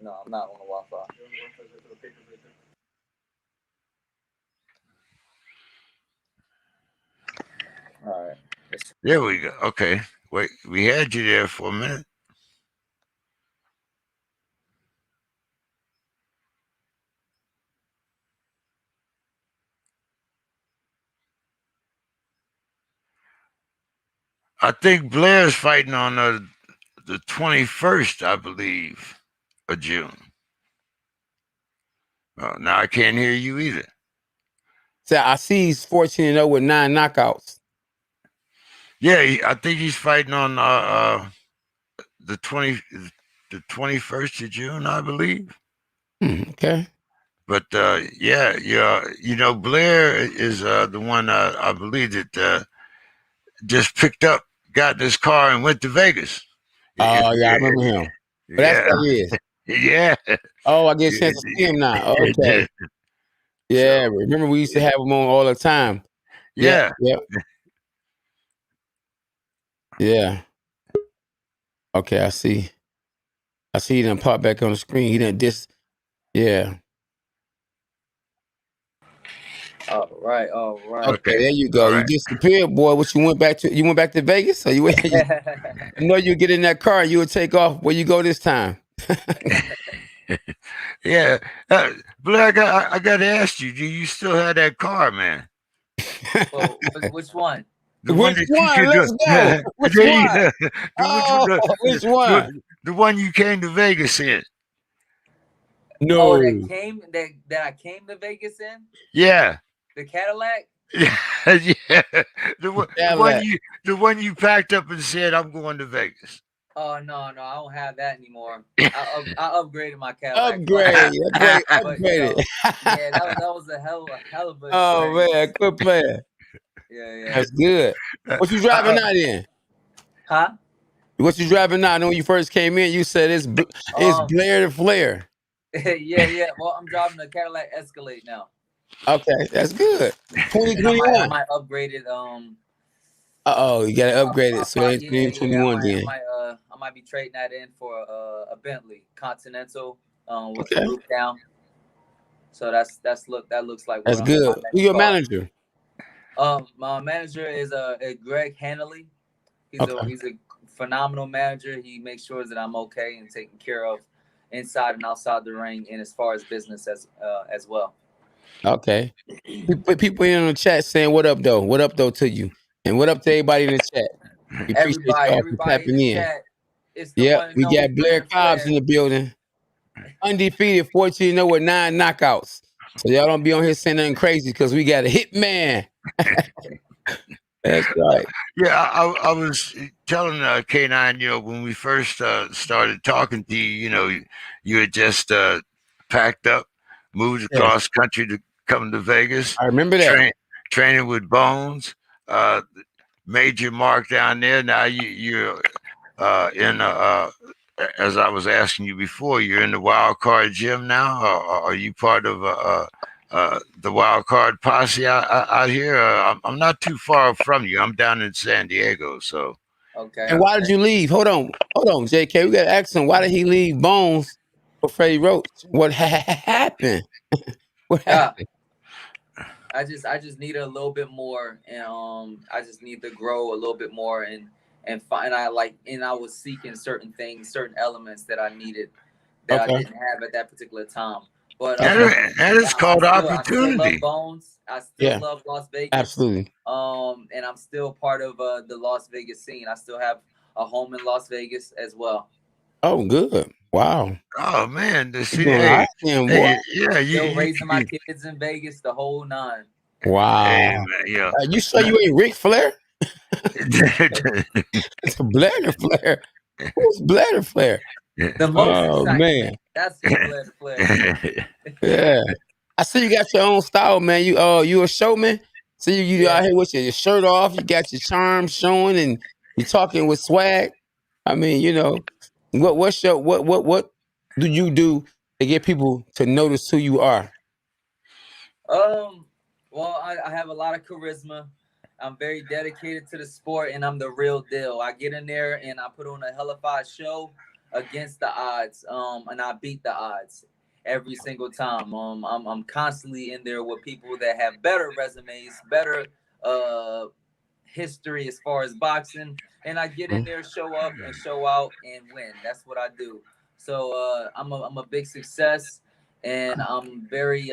No, I'm not on the Wi-Fi. All right. There we go. Okay. Wait, we had you there for a minute. I think Blair's fighting on the 21st, I believe, of June. Now I can't hear you either. So I see he's 14-0 with 9 knockouts. Yeah, I think he's fighting on the 21st of June, I believe. Okay. But Blair is the one I believe that just got in his car and went to Vegas. Oh yeah, I remember him. But that's Yeah, what he is. yeah. Oh, I get a chance to see him now. Okay. Yeah, So, remember we used to have him on all the time. Yeah, yeah. yeah, yeah. Okay, I see. I see he done pop back on the screen. He done yeah. All right. Okay, Okay. there you go. All You right. disappeared, boy. What you went back to? You went back to Vegas? Or you went? I know you get in that car and you would take off. Where you go this time? Yeah. Blair, I got to ask you, do you still have that car, man? Well, which one? The one Which that you one? could do. Let's go. Which There one? you go. Oh, which one? The one you came to Vegas in. No. Oh, that I came to Vegas in? Yeah. The Cadillac? Yeah. Yeah. Cadillac. The one you packed up and said, I'm going to Vegas. Oh no, I don't have that anymore. I upgraded my Cadillac. Upgrade. But Upgrade. yeah, that was a hell of a Oh experience. man, good player. Yeah. That's good. What you driving out in? Huh? What you driving out? I know when you first came in, you said it's Blair the Flair. Yeah. Well, I'm driving a Cadillac Escalade now. Okay, that's good. I 2021. might upgrade it. You gotta upgrade it. So it's 2021 then. I might be trading that in for a Bentley Continental with the Okay. roof down. So that looks like That's good. Who your manager? My manager is Greg Hanley. He's a phenomenal manager. He makes sure that I'm okay and taken care of inside and outside the ring, and as far as business as well. Okay. People in the chat saying what up though? What up though to you? And what up to everybody in the chat? We appreciate y'all for tapping in. Chat, We got Blair Cobbs in the building. Undefeated, 14-0 with 9 knockouts. So y'all don't be on here saying nothing crazy because we got a hitman. That's right. Yeah, I was telling K9, when we first started talking to you, you had just packed up, moved across country to come to Vegas. I remember that. Training with Bones, major mark down there. Now you're in, as I was asking you before, you're in the Wild Card Gym now. Are you part of the Wild Card posse out here? I'm not too far from you. I'm down in San Diego, so. Okay. And why did you leave? Hold on, JK. We got to ask him. Why did he leave Bones for Freddie Roach? What happened? What happened? I just need a little bit more, and I just need to grow a little bit more, and find I was seeking certain things, certain elements that I needed that I didn't have at that particular time. But that is called opportunity. I still love Bones. I still love Las Vegas. Absolutely. And I'm still part of the Las Vegas scene. I still have a home in Las Vegas as well. Oh, good. Wow. Oh man, boy. yeah, still raising my kids in Vegas, the whole 9. Wow. Hey, man, yeah. You sure you ain't Ric Flair? It's Blair the Flair. Who's Blair the Flair? The most man. That's Blair the Flair. Yeah. I see you got your own style, man. You a showman. See you out here with your shirt off. You got your charm showing, and you talking with swag. I mean, what do you do to get people to notice who you are? Well, I have a lot of charisma. I'm very dedicated to the sport, and I'm the real deal. I get in there and I put on a hellified show against the odds, and I beat the odds every single time. I'm constantly in there with people that have better resumes, better history as far as boxing, and I get in there, show up and show out and win. That's what I do. So I'm a big success, and I'm very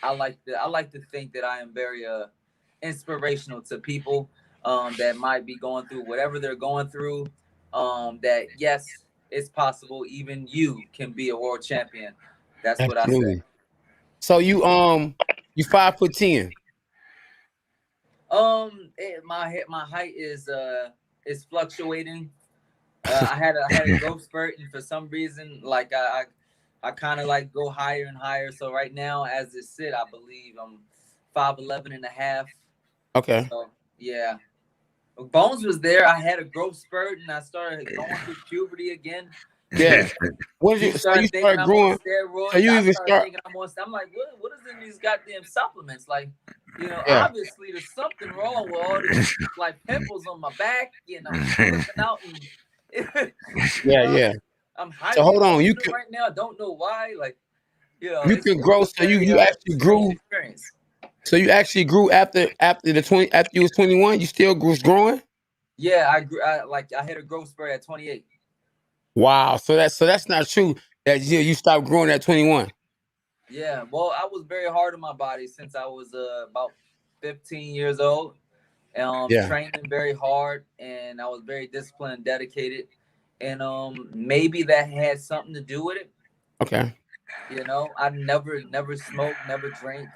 I like to think that I am very inspirational to people that might be going through whatever they're going through. That yes, it's possible. Even you can be a world champion. That's Absolutely. what I say. So you 5'10". My height is fluctuating. I had a growth spurt, and for some reason, like I kind of like go higher and higher. So right now, as it sit, I believe I'm 5'11 and a half. Okay. So, yeah. Bones was there. I had a growth spurt, and I started going through puberty again. Yeah. What did He you? So you started thinking started I'm on growing. So steroids. you I even started start. thinking I'm like, what is in these goddamn supplements? Like, Yeah. obviously there's something wrong with all these like pimples on my back, and I'm flipping out, and Yeah. Yeah. I'm So highly hold on. emotional right now. I don't know why. Like, You it's could grow. a So very you actually strange grew. experience. So you actually grew after the 20 after you was 21. You still was growing. Yeah, I grew. I hit a growth spurt at 28. Wow. So that's not true. That you stopped growing at 21. Yeah, well, I was very hard on my body since I was about 15 years old. Yeah. Training very hard, and I was very disciplined, dedicated, and maybe that had something to do with it. Okay. I never smoked, never drank.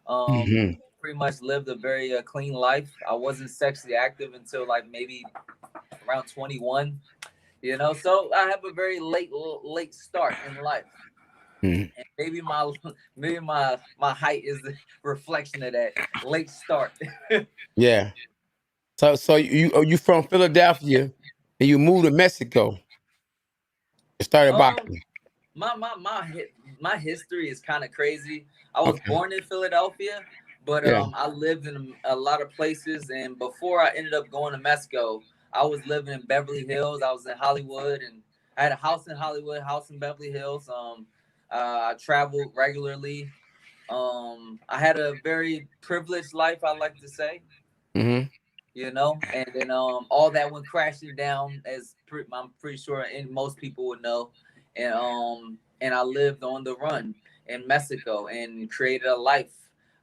Hmm. Pretty much lived a very clean life. I wasn't sexually active until like maybe around 21. So I have a very late start in life. Hmm. And maybe my height is the reflection of that late start. Yeah. So you from Philadelphia and you moved to Mexico and started um boxing. my history is kind of crazy. I was Okay. born in Philadelphia, but Yeah. I lived in a lot of places. And before I ended up going to Mexico, I was living in Beverly Hills. I was in Hollywood, and I had a house in Hollywood, house in Beverly Hills. I traveled regularly. I had a very privileged life, I like to say. Hmm. And then all that went crashing down, I'm pretty sure and most people would know. And I lived on the run in Mexico and created a life.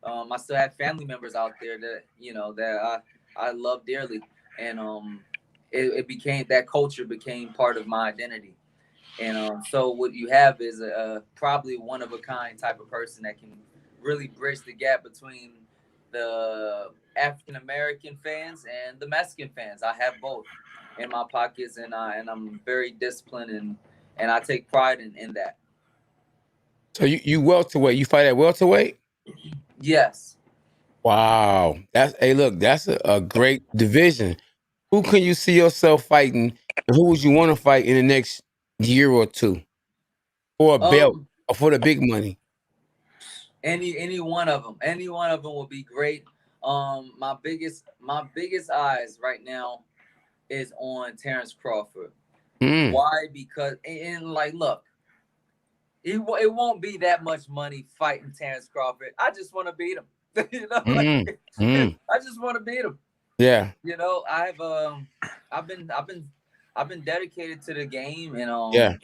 I still have family members out there that I love dearly. And it became, that culture became part of my identity. And so what you have is a probably one of a kind type of person that can really bridge the gap between the African American fans and the Mexican fans. I have both in my pockets, and I'm very disciplined, and I take pride in that. So you welterweight. You fight at welterweight. Yes. Wow. That's a great division. Who can you see yourself fighting? And who would you want to fight in the next year or two for a belt Um. or for the big money? Any one of them will be great. My biggest eyes right now is on Terrence Crawford. Mm, Why? Because and like, look, it won't be that much money fighting Terrence Crawford. I just want to beat him. mm, mm. I just want to beat him. Yeah, I've been dedicated to the game, and yeah,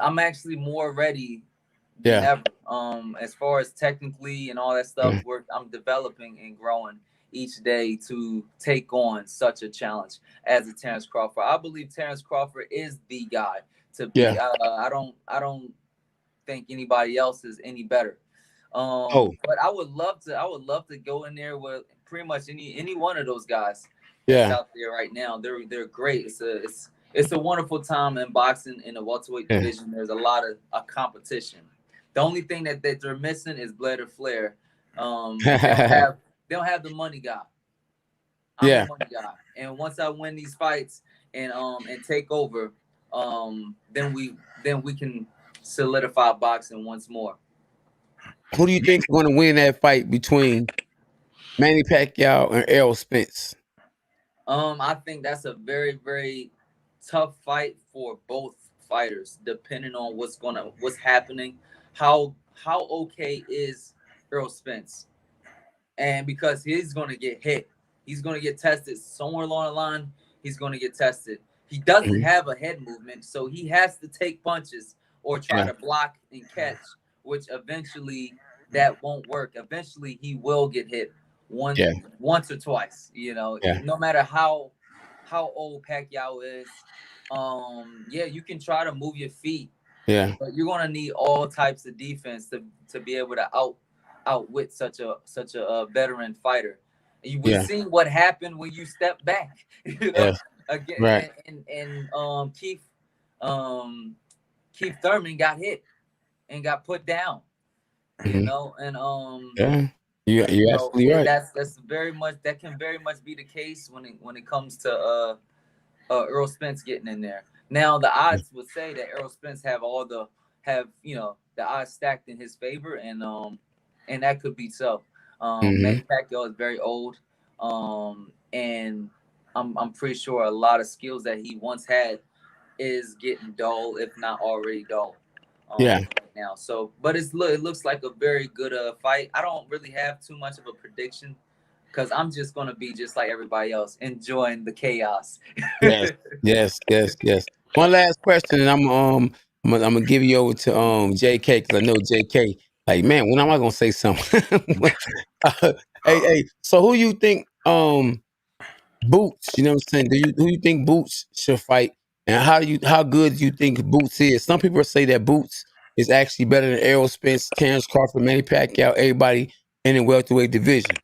I'm actually more ready than yeah, ever. As far as technically and all that stuff, yeah, I'm developing and growing each day to take on such a challenge as a Terrence Crawford. I believe Terrence Crawford is the guy to yeah. beat. I don't think anybody else is any better. Oh, But I would love to go in there with pretty much any one of those guys that's yeah, out there right now. They're great. It's a wonderful time in boxing in the welterweight yeah, division. There's a lot of competition. The only thing that they're missing is Blair Flair. They don't have the money guy. I'm the yeah. money guy. And once I win these fights and take over, then we can solidify boxing once more. Who do you think is going to win that fight between Manny Pacquiao and Errol Spence? I think that's a very, very tough fight for both fighters, depending on what's happening. How okay is Earl Spence? And because he's gonna get hit, he's gonna get tested somewhere along the line. He's gonna get tested. He doesn't Mhm. have a head movement, so he has to take punches or try Yeah, to block and catch, which eventually that won't work. Eventually, he will get hit one yeah, once or twice. yeah, No matter how old Pacquiao is, yeah, you can try to move your feet, yeah, but you're gonna need all types of defense to be able to outwit such a veteran fighter. We've yeah, seen what happened when you step back, yes, again, right. and Keith Thurman got hit and got put down, Hmm. and Yeah, You're absolutely right. That's very much, that can very much be the case when it comes to Errol Spence getting in there. Now the odds would say that Errol Spence have the odds stacked in his favor, and that could be so. Manny Pacquiao is very old, and I'm pretty sure a lot of skills that he once had is getting dull, if not already dull. Right now. So, but it looks like a very good fight. I don't really have too much of a prediction because I'm just gonna be just like everybody else, enjoying the chaos. Yes. One last question, and I'm gonna give you over to JK, because I know JK. Like, man, when am I gonna say something? Hey, so who you think Boots? You know what I'm saying? Who you think Boots should fight, and how good do you think Boots is? Some people say that Boots is actually better than Errol Spence, Terrence Crawford, Manny Pacquiao, everybody in the welterweight division.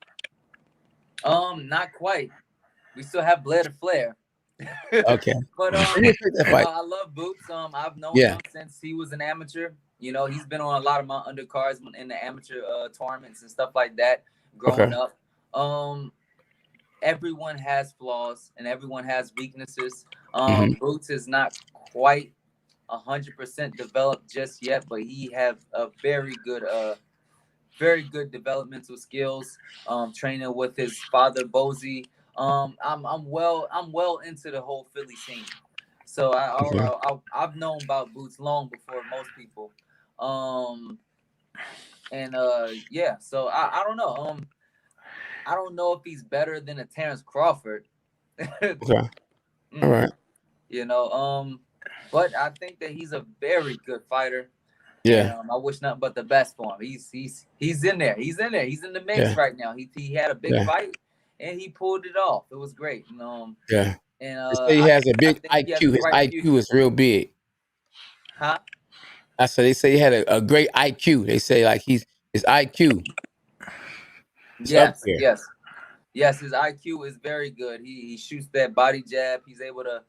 Not quite. We still have Blair Flair. Okay. But I love Boots. I've known him since he was an amateur. You know, he's been on a lot of my undercards in the amateur tournaments and stuff like that growing up. Everyone has flaws and everyone has weaknesses. Boots is not quite 100% developed just yet, but he have a very good developmental skills. Training with his father Bozy. I'm well into the whole Philly scene, so I've known about Boots long before most people. So I don't know. I don't know if he's better than a Terrence Crawford. All right. You know, but I think that he's a very good fighter. Yeah. And, I wish nothing but the best for him. He's in there. He's in there. He's in the mix right now. He had a big fight and he pulled it off. It was great. And they say he has a big IQ. His IQ is real big. Huh? I said they say he had a great IQ. They say like his IQ. Yes. His IQ is very good. He shoots that body jab. He's able to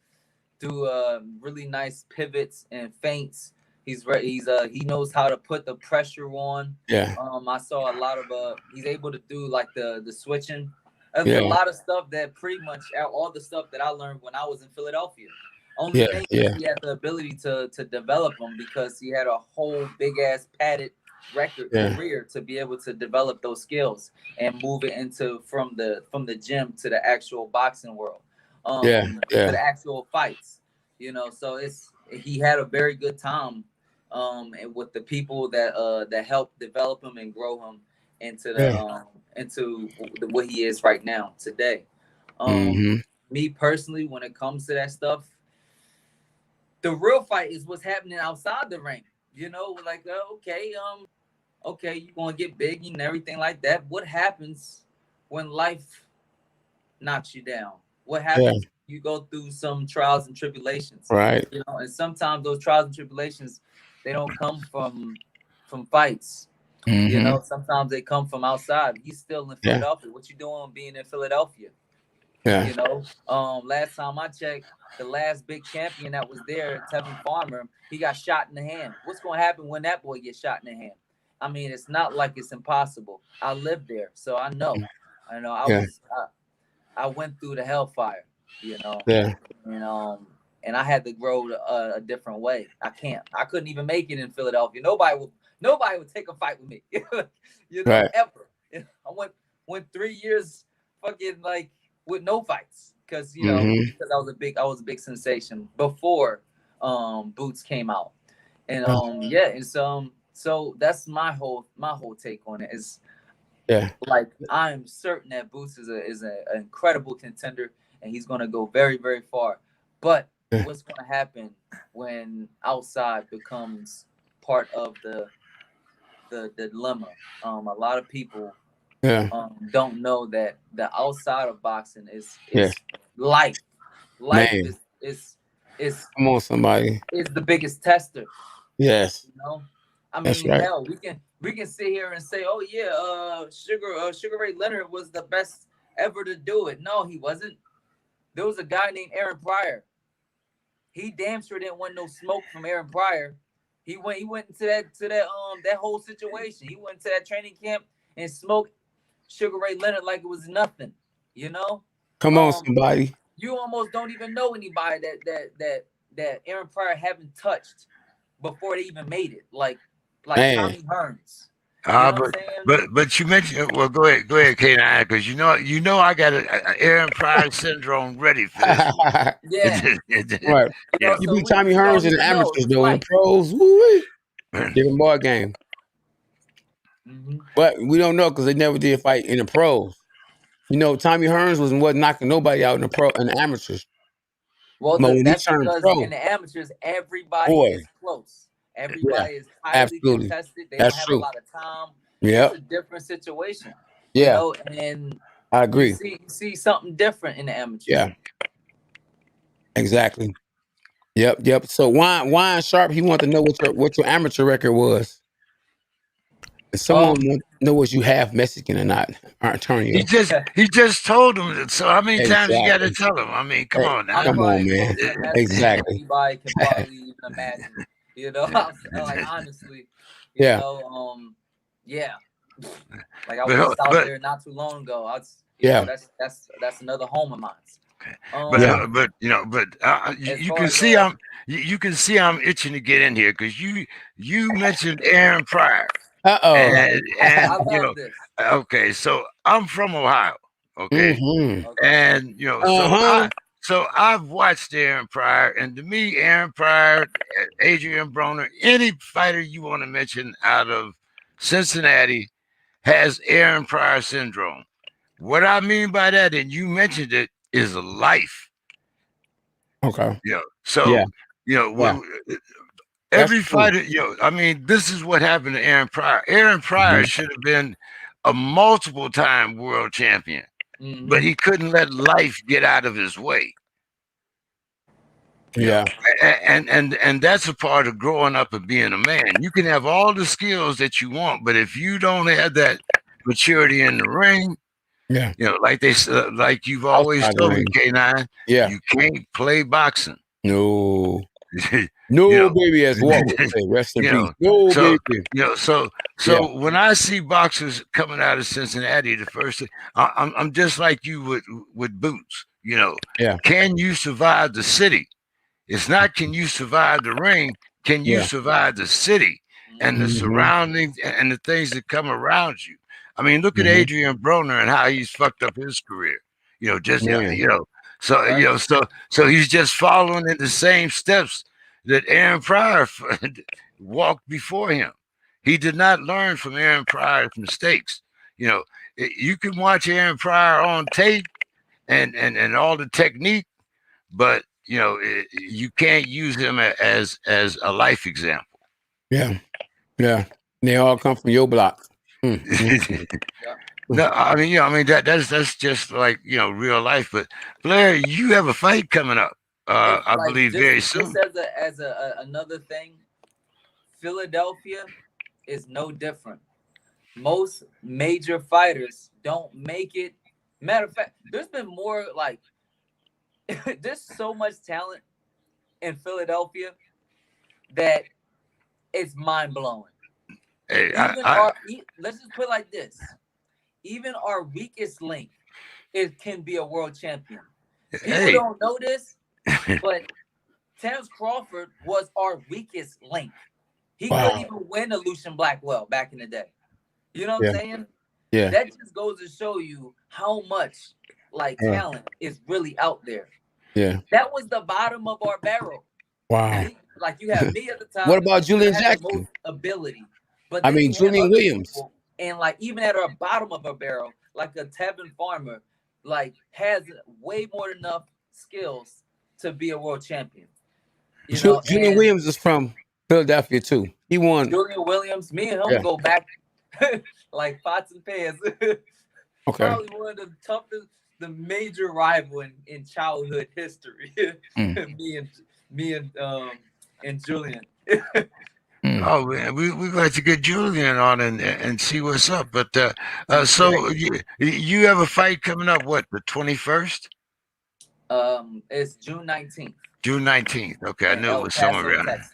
do really nice pivots and feints. He knows how to put the pressure on. I saw a lot of he's able to do like the switching. There's a lot of stuff that pretty much all the stuff that I learned when I was in Philadelphia. Only thing is he had the ability to develop them because he had a whole big ass padded record career to be able to develop those skills and move it into from the gym to the actual boxing world. To the actual fights. You know, so he had a very good time and with the people that helped develop him and grow him into what he is right now today. Me personally, when it comes to that stuff, the real fight is what's happening outside the ring. You know, like okay, you're gonna get big and everything like that. What happens when life knocks you down? What happens? You go through some trials and tribulations, right? You know, and sometimes those trials and tribulations, they don't come from fights. You know, sometimes they come from outside. He's still in Philadelphia. What you doing being in Philadelphia? You know, last time I checked, the last big champion that was there, Tevin Farmer, he got shot in the hand. What's going to happen when that boy gets shot in the hand? I mean, it's not like it's impossible. I lived there, so I know. I went through the hellfire, you know. And I had to grow a different way. I couldn't even make it in Philadelphia. Nobody would take a fight with me, you know, ever. I went 3 years fucking like with no fights because you know because I was a big sensation before Boots came out, and so that's my whole take on it is like I'm certain that Boots is an incredible contender and he's gonna go very, very far. But what's gonna happen when outside becomes part of the dilemma? A lot of people don't know that the outside of boxing is life. Life is come on, somebody. Is the biggest tester. Yes. You know? I mean, hell, we can sit here and say, oh yeah, Sugar Ray Leonard was the best ever to do it. No, he wasn't. There was a guy named Aaron Pryor. He damn sure didn't want no smoke from Aaron Pryor. He went into that whole situation. He went to that training camp and smoked Sugar Ray Leonard like it was nothing. You know, Come on, somebody. you almost don't even know anybody that Aaron Pryor haven't touched before they even made it. Like Man. Tommy Hearns. You know what I'm saying? But you mentioned, well, go ahead, K9, because you know I got a Aaron Pryor syndrome ready for this one. Yeah. Right. Yeah. You So beat Tommy we Hearns don't in the even know. amateurs, It's though. In like- the pros, woo-wee. Different ball game. Mhm. But we don't know because they never did fight in the pros. You know, Tommy Hearns wasn't knocking nobody out in the amateurs. Well, But when he that's turned because pro, in the amateurs, everybody boy. is close. Everybody is highly absolutely. contested. They That's don't have true. a lot of time. Yep. It's a different situation. Yeah. You know, and I agree. you see something different in the amateurs. Yeah. Exactly. Yep. So Wine Sharp, he wanted to know what your amateur record was. If someone want to know what you have Mexican or not, Antonio. He just told him that. So how many times you got to Exactly. tell him? I mean, come on now. Come on, man. Exactly. Anybody can probably even imagine. You know, like honestly, you Yeah. know, yeah. Like I was just out there not too long ago. You know, that's another home of mine. But you can see you can see I'm itching to get in here because you mentioned Aaron Pryor. And I love this. Okay, so I'm from Ohio. Okay, Mm-hmm. and you know, so I've watched Aaron Pryor, and to me, Aaron Pryor, Adrian Broner, any fighter you want to mention out of Cincinnati has Aaron Pryor syndrome. What I mean by that, and you mentioned it, is a life. Okay. You know, so every fighter, I mean, this is what happened to Aaron Pryor. Aaron Pryor should have been a multiple-time world champion, but he couldn't let life get out of his way. Yeah. And that's a part of growing up and being a man. You can have all the skills that you want, but if you don't have that maturity in the ring, you know, like you've always told me, K9, you can't play boxing. No. No, baby, as Walt would say, rest in peace. No, baby. So when I see boxers coming out of Cincinnati, the first thing, I'm just like you with Boots. You know, can you survive the city? It's not can you survive the ring? Can you survive the city and the surroundings and the things that come around you? I mean, look at Adrian Broner and how he's fucked up his career. You know, just so he's just following in the same steps that Aaron Pryor walked before him. He did not learn from Aaron Pryor's mistakes. You know, you can watch Aaron Pryor on tape and all the technique, but you know, you can't use him as a life example. Yeah. They all come from your block. No, I mean, that's just like, you know, real life. But Blair, you have a fight coming up. I believe very soon. Just as another thing, Philadelphia is no different. Most major fighters don't make it. Matter of fact, there's been more like there's so much talent in Philadelphia that it's mind blowing. Hey, let's just put it like this: even our weakest link, it can be a world champion. People don't know this, but Terrence Crawford was our weakest link. He couldn't even win a Lucian Blackwell back in the day. You know what I'm saying? Yeah. That just goes to show you how much talent is really out there. Yeah. That was the bottom of our barrel. Wow. Like you have me at the top. What about Julian Jackson? The most ability. But I mean, Julian Williams. And like even at our bottom of our barrel, like a Tevin Farmer, like has way more than enough skills to be a world champion. Julian Williams is from Philadelphia too. He won. Julian Williams, me and him go back like pots and pans. Okay. Probably one of the toughest, the major rival in childhood history. me and Julian. Oh man, we're going to get Julian on and see what's up. But so you have a fight coming up? What, the 21st? It's June 19th. June 19th. Okay, I knew it was somewhere around there.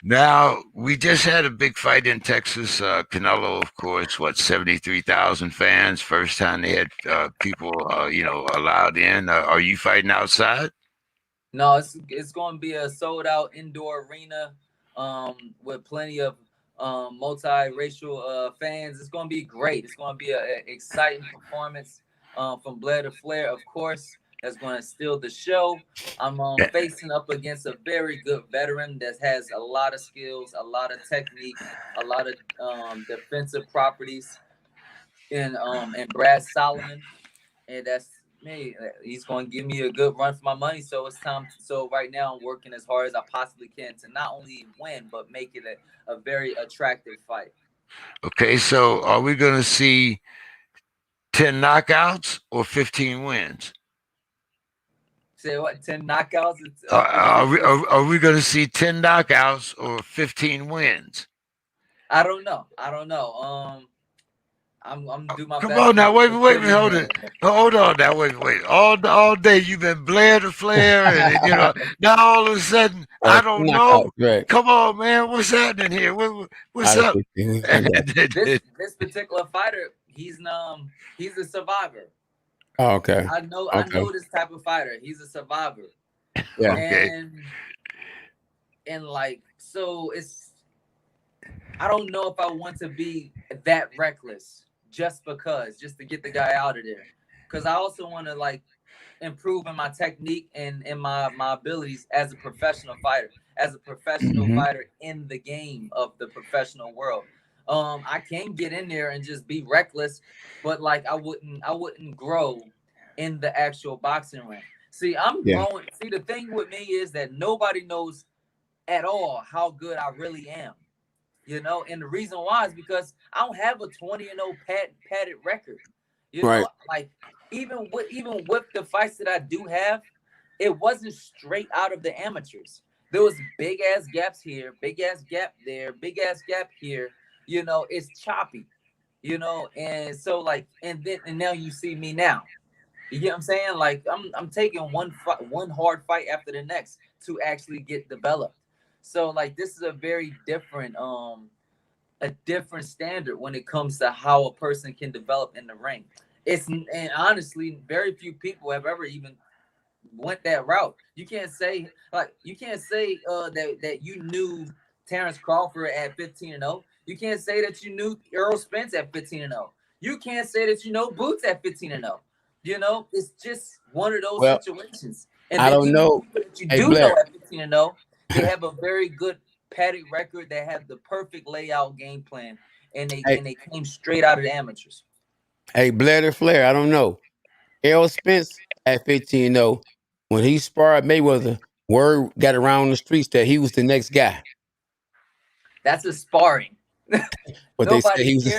Now, we just had a big fight in Texas. Canelo, of course, 73,000 fans. First time they had people, allowed in. Are you fighting outside? No, it's going to be a sold out indoor arena, with plenty of multiracial fans. It's going to be great. It's going to be an exciting performance from Blair to Flair, of course. That's going to steal the show. I'm facing up against a very good veteran that has a lot of skills, a lot of technique, a lot of defensive properties in Brad Solomon, and that's me. He's going to give me a good run for my money. So it's time. So right now I'm working as hard as I possibly can to not only win but make it a very attractive fight. Okay, so are we going to see 10 knockouts or 15 wins? Say what? 10 knockouts? Are we going to see 10 knockouts or 15 wins? I don't know. I'm do my Come best. Come on now, wait, hold on now, wait. All day you've been Blair to Flair, and now all of a sudden I don't know. Right. Come on, man, what's happening here? What's up? This particular fighter, he's a survivor. Oh, okay. I know this type of fighter. He's a survivor. Yeah. Okay. And like, so I don't know if I want to be that reckless just to get the guy out of there. Because I also want to like improve in my technique and in my abilities as a professional fighter, fighter in the game of the professional world. I can get in there and just be reckless, but like I wouldn't grow in the actual boxing ring. See, I'm growing. See, the thing with me is that nobody knows at all how good I really am. And the reason why is because I don't have a 20-0 padded record. Right. Like even with the fights that I do have, it wasn't straight out of the amateurs. There was big ass gaps here, big ass gap there, big ass gap here. It's choppy. And so like, and now you see me now. You get what I'm saying? Like I'm taking one hard fight after the next to actually get developed. So like this is a very different standard when it comes to how a person can develop in the ring. And honestly, very few people have ever even went that route. You can't say that you knew Terrence Crawford at 15-0. You can't say that you knew Errol Spence at 15-0. You can't say that you know Boots at 15-0. It's just one of those situations. And I don't know. That you do know at 15-0, they have a very good padded record. They have the perfect layout game plan, and they came straight out of the amateurs. Hey, Blair to Flair, I don't know. Errol Spence at 15-0, when he sparred Mayweather, word got around the streets that he was the next guy. That's a sparring. But they said he was.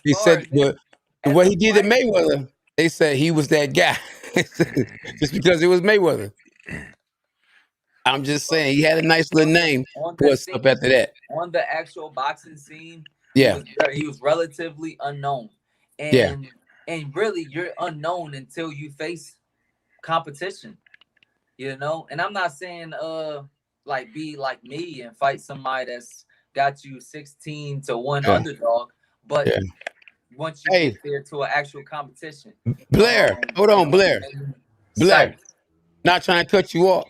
He said, but what he did to Mayweather, they said he was that guy, just because it was Mayweather. I'm just saying he had a nice little name. What's up after that? On the actual boxing scene, yeah, he was relatively unknown, and really you're unknown until you face competition. And I'm not saying like be like me and fight somebody that's got you 16-1 underdog, but once you get there to an actual competition. Blair, hold on, Blair. Not trying to cut you off.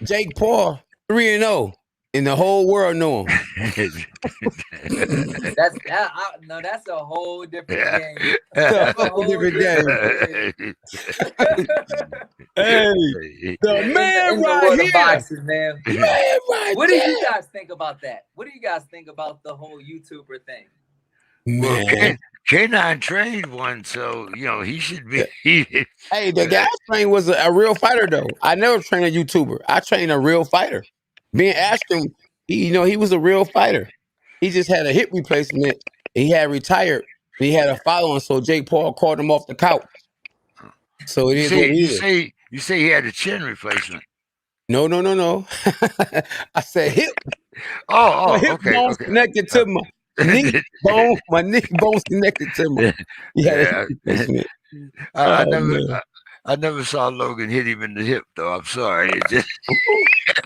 Jake Paul 3-0, and the whole world know him. That's a whole different game. That's a whole different game. Hey, the man right here. Boxing, man. What do you guys think about that? What do you guys think about the whole YouTuber thing? Well, K9 trained one, so he should be. Hey, the guy I trained was a real fighter, though. I never trained a YouTuber. I trained a real fighter. Being asked him, he was a real fighter. He just had a hip replacement. He had retired. He had a following, so Jake Paul called him off the couch. So it is what it is. You say he had a chin replacement. No. I said hip. Oh, my hip bone's connected to my knee bone. My knee bone's connected to my. I I never saw Logan hit him in the hip, though. I'm sorry. It just,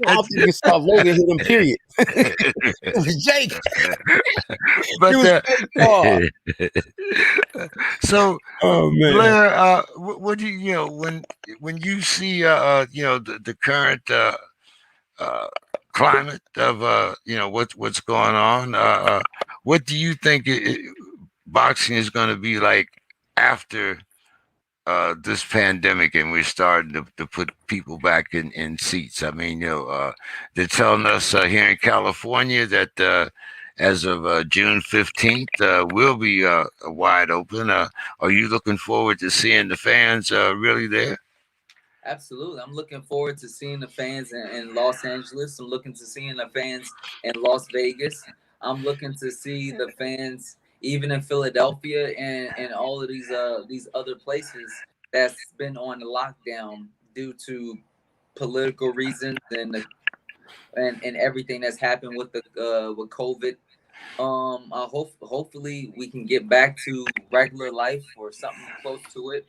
I don't think you saw Logan hit him, period. It was Jake. but It was Jake Paul. so Oh man. Blair, what do you know when you see the current climate of what's going on? What do you think boxing is going to be like after this pandemic, and we're starting to put people back in seats? I mean, they're telling us here in California that as of June 15th, we'll be wide open. Are you looking forward to seeing the fans really there? Absolutely. I'm looking forward to seeing the fans in Los Angeles. I'm looking to seeing the fans in Las Vegas. I'm looking to see the fans even in Philadelphia and all of these other places that's been on lockdown due to political reasons and everything that's happened with with COVID. Hopefully we can get back to regular life or something close to it.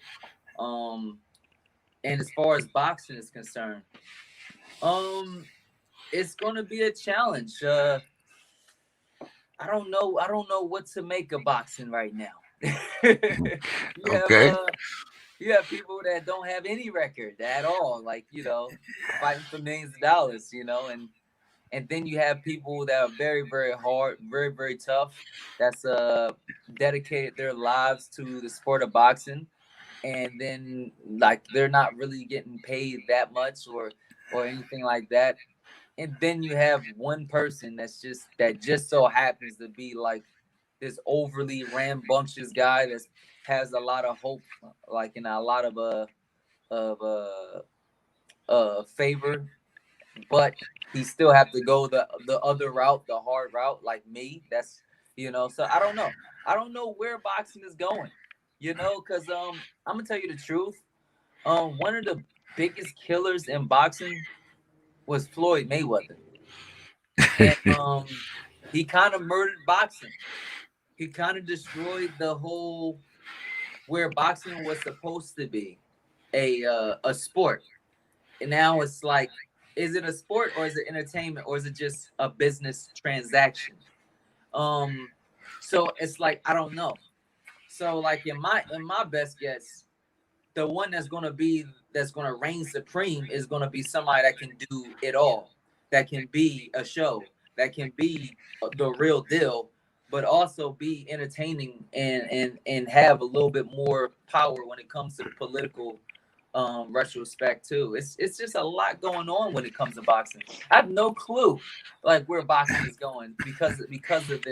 And as far as boxing is concerned, it's gonna be a challenge. I don't know. I don't know what to make of boxing right now. you Okay. have you have people that don't have any record at all, like fighting for millions of dollars, and then you have people that are very, very hard, very, very tough. That's dedicated their lives to the sport of boxing, and then like they're not really getting paid that much or anything like that. And then you have one person that just so happens to be like this overly rambunctious guy that has a lot of hope, like in a lot of favor, but he still have to go the other route, the hard route, like me. That's So I don't know where boxing is going, because I'm gonna tell you the truth. One of the biggest killers in boxing was Floyd Mayweather, and he kind of murdered boxing. He kind of destroyed the whole where boxing was supposed to be a sport. And now it's like, is it a sport or is it entertainment or is it just a business transaction? So it's like I don't know. So like in my best guess, the one that's gonna reign supreme is gonna be somebody that can do it all, that can be a show, that can be the real deal, but also be entertaining and have a little bit more power when it comes to political retrospect too. It's just a lot going on when it comes to boxing. I have no clue like where boxing is going because of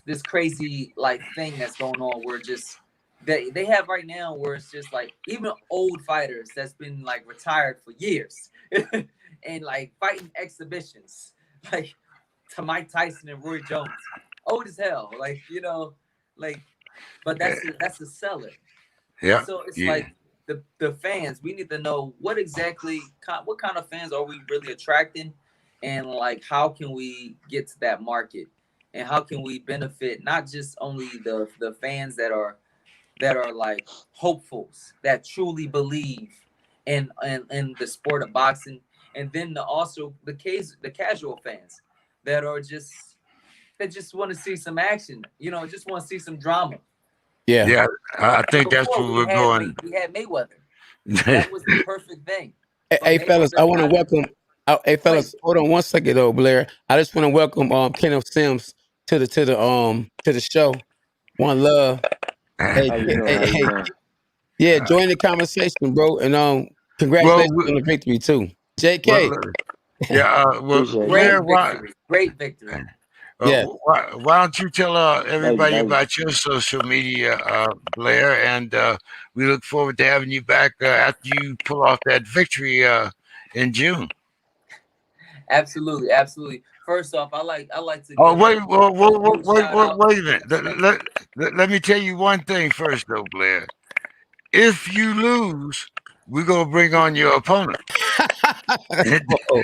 this crazy like thing that's going on where just they have right now where it's just like even old fighters that's been like retired for years and like fighting exhibitions like to Mike Tyson and Roy Jones, old as hell, like but that's a seller. Yeah. So it's Yeah. like the fans, we need to know what kind of fans are we really attracting, and like how can we get to that market, and how can we benefit not just only the fans that are like hopefuls that truly believe in the sport of boxing, and then also the casual fans that just want to see some action, just want to see some drama. Yeah. Yeah. I think that's Before where we're going. we had Mayweather. That was the perfect thing. But Hey, fellas, I Mayweather want to kind of welcome. Hey, fellas, hold on one second though, Blair. I just want to welcome Kenneth Sims to the show. One love. Hey, How you doing? How you hey, doing? yeah, join the conversation, bro, and Well, congratulations on the victory too, well, JK. yeah. Well, Appreciate it. Blair, why? great victory. Yeah, Why don't you tell everybody Thank you. about your social media, Blair, and we look forward to having you back after you pull off that victory in June. Absolutely, absolutely. First off, I like to Oh, give a huge shout out. wait a minute. Let me tell you one thing first, though, Blair. If you lose, we're gonna bring on your opponent. Whoa.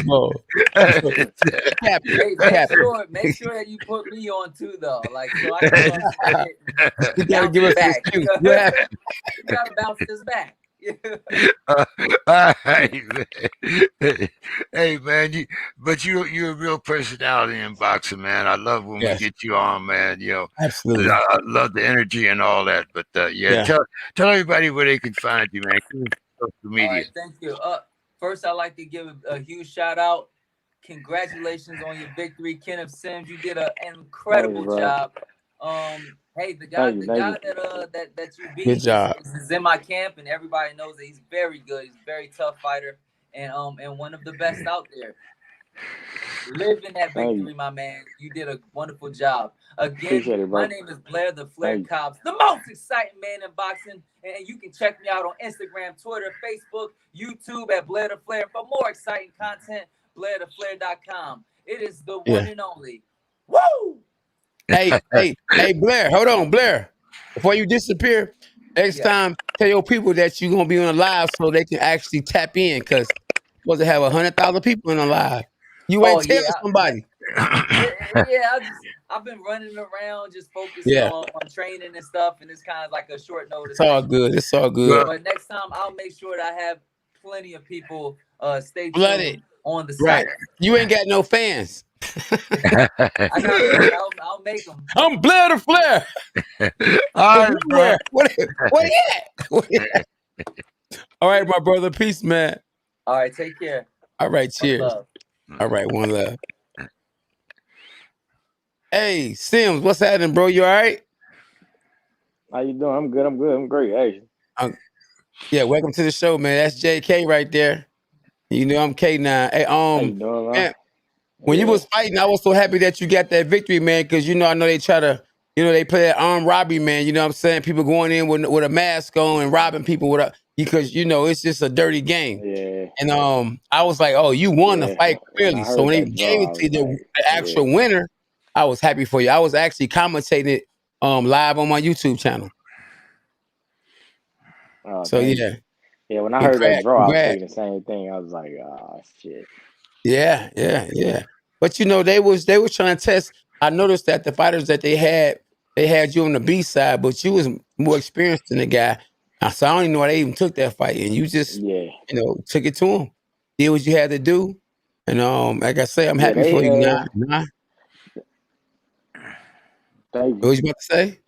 Whoa. Cap it. Hey, Cap it. make sure that you put me on too, though. Like, so I can come and You gotta bounce give us it an back. excuse. What happened? You gotta bounce this back. All right, man. Hey, man, you're a real personality in boxing, man. I love when we Yes, get you on, man. absolutely. I love the energy and all that. But yeah, Yeah. tell everybody where they can find you, man. Social All media. right, thank you. First, I'd like to give a huge shout out. Congratulations on your victory, Kenneth Sims. You did an incredible job. Hey, the guy that you beat Good job. is in my camp, and everybody knows that he's very good. He's a very tough fighter, and one of the best out there. Live in that victory, my man. You did a wonderful job. Again, my name is Blair the Flair Cobbs, the most exciting man in boxing. And you can check me out on Instagram, Twitter, Facebook, YouTube at Blair the Flair. For more exciting content, BlairTheFlair.com. It is the one and only. Woo! Hey, Blair, hold on, Blair. Before you disappear, next time tell your people that you're gonna be on a live so they can actually tap in, because supposed to have 100,000 people in a live. You ain't telling somebody. I've been running around just focusing on training and stuff, and it's kind of like a short notice. It's all good. It's all good. But next time I'll make sure that I have plenty of people stay tuned on the site. Right. You ain't got no fans. I'll make them. I'm Blair the Flair. All right, bro. What you at? All right, my brother. Peace, man. All right, take care. All right, cheers. All right, one love. Hey, Sims, what's happening, bro? You all right? How you doing? I'm good. I'm great. Hey. Yeah, welcome to the show, man. That's JK right there. You know I'm K9. Hey, how you doing, man? When you was fighting, I was so happy that you got that victory, man, because I know they try to, they play that armed robbery, man. You know what I'm saying? People going in with a mask on and robbing people because it's just a dirty game. Yeah. And I was like, oh, you won the fight clearly. So when they gave it to the actual winner, I was happy for you. I was actually commentating it live on my YouTube channel. Oh, so yeah, when I heard that draw, I was thinking the same thing. I was like, oh shit. Yeah. But they was trying to test. I noticed that the fighters that they had you on the B side, but you was more experienced than the guy. So I don't even know why they even took that fight, and you just took it to him, did what you had to do, and like I say, I'm happy for you. What was you about to say?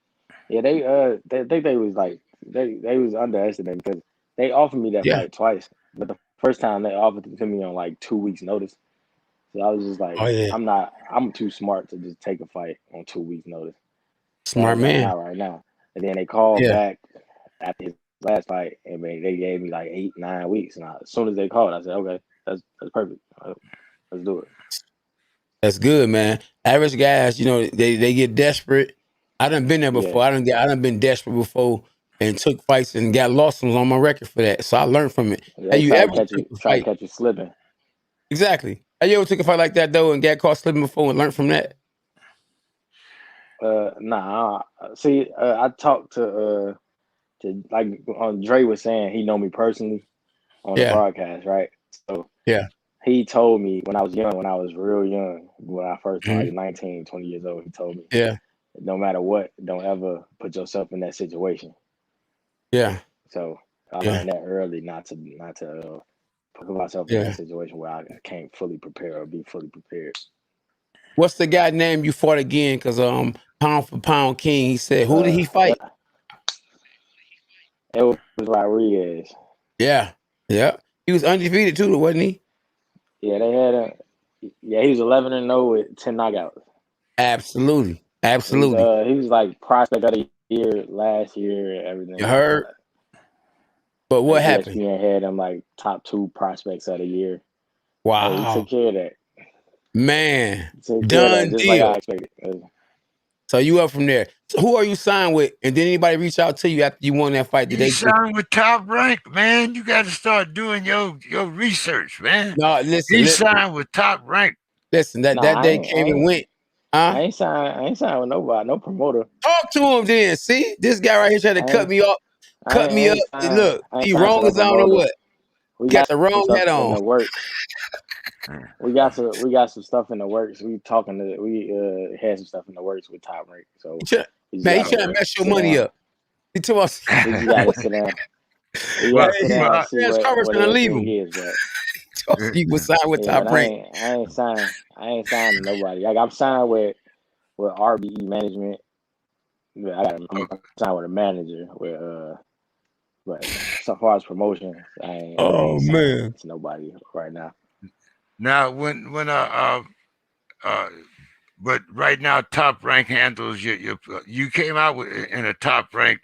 Yeah, they think they was like they was underestimated because they offered me that fight twice, but the first time they offered it to me on like 2 weeks notice. So I was just like, I'm too smart to just take a fight on 2 weeks notice. Smart man. Not right now. And then they called back after his last fight, and they gave me like 8-9 weeks. And as soon as they called, I said, okay, that's perfect. Let's do it. That's good, man. Average guys, they get desperate. I done been there before. I done been desperate before and took fights and got losses on my record for that. So I learned from it. Have you ever try to catch you slipping? Exactly. Have you ever took a fight like that though and got caught slipping before and learned from that? Nah. See, I talked to like Dre was saying, he know me personally on the broadcast, right? So he told me when I was real young, when I first started, 19, 20 years old, he told me, no matter what, don't ever put yourself in that situation. Yeah. So I learned that early, not to put myself in that situation where I can't fully prepare or be fully prepared. What's the guy name you fought again? Because pound for pound king, he said, who did he fight? It was Ramirez. Yeah. He was undefeated too, wasn't he? Yeah, they had he was 11-0 with 10 knockouts. Absolutely. He was like prospect of the year last year and everything. You heard? But what happened? ESPN had him like top 2 prospects of the year. Wow. He took care of that. Man, done just deal. Like I expected. So you up from there. So who are you signed with? And did anybody reach out to you after you won that fight? Did they signed with Top Rank, man? You got to start doing your research, man. No, listen. Signed with Top Rank. Listen, that day came and went. I ain't signed with nobody, no promoter. Talk to him then. See, this guy right here trying to cut me off. Cut me up. Look, he wrong as I don't know what. We got got the some wrong stuff hat in on. the works. We got some stuff in the works. We had some stuff in the works with Top Rank. So Man, he trying to mess your money up. He told us we just gotta sit down. We gotta sit down and see what everything is, but he was signed with Top but Rank. I ain't signed to nobody. Like I'm signed with RBE management. I'm signed with a manager but so far as promotion, I ain't signed to nobody right now. Now but right now Top Rank handles you came out in a Top Rank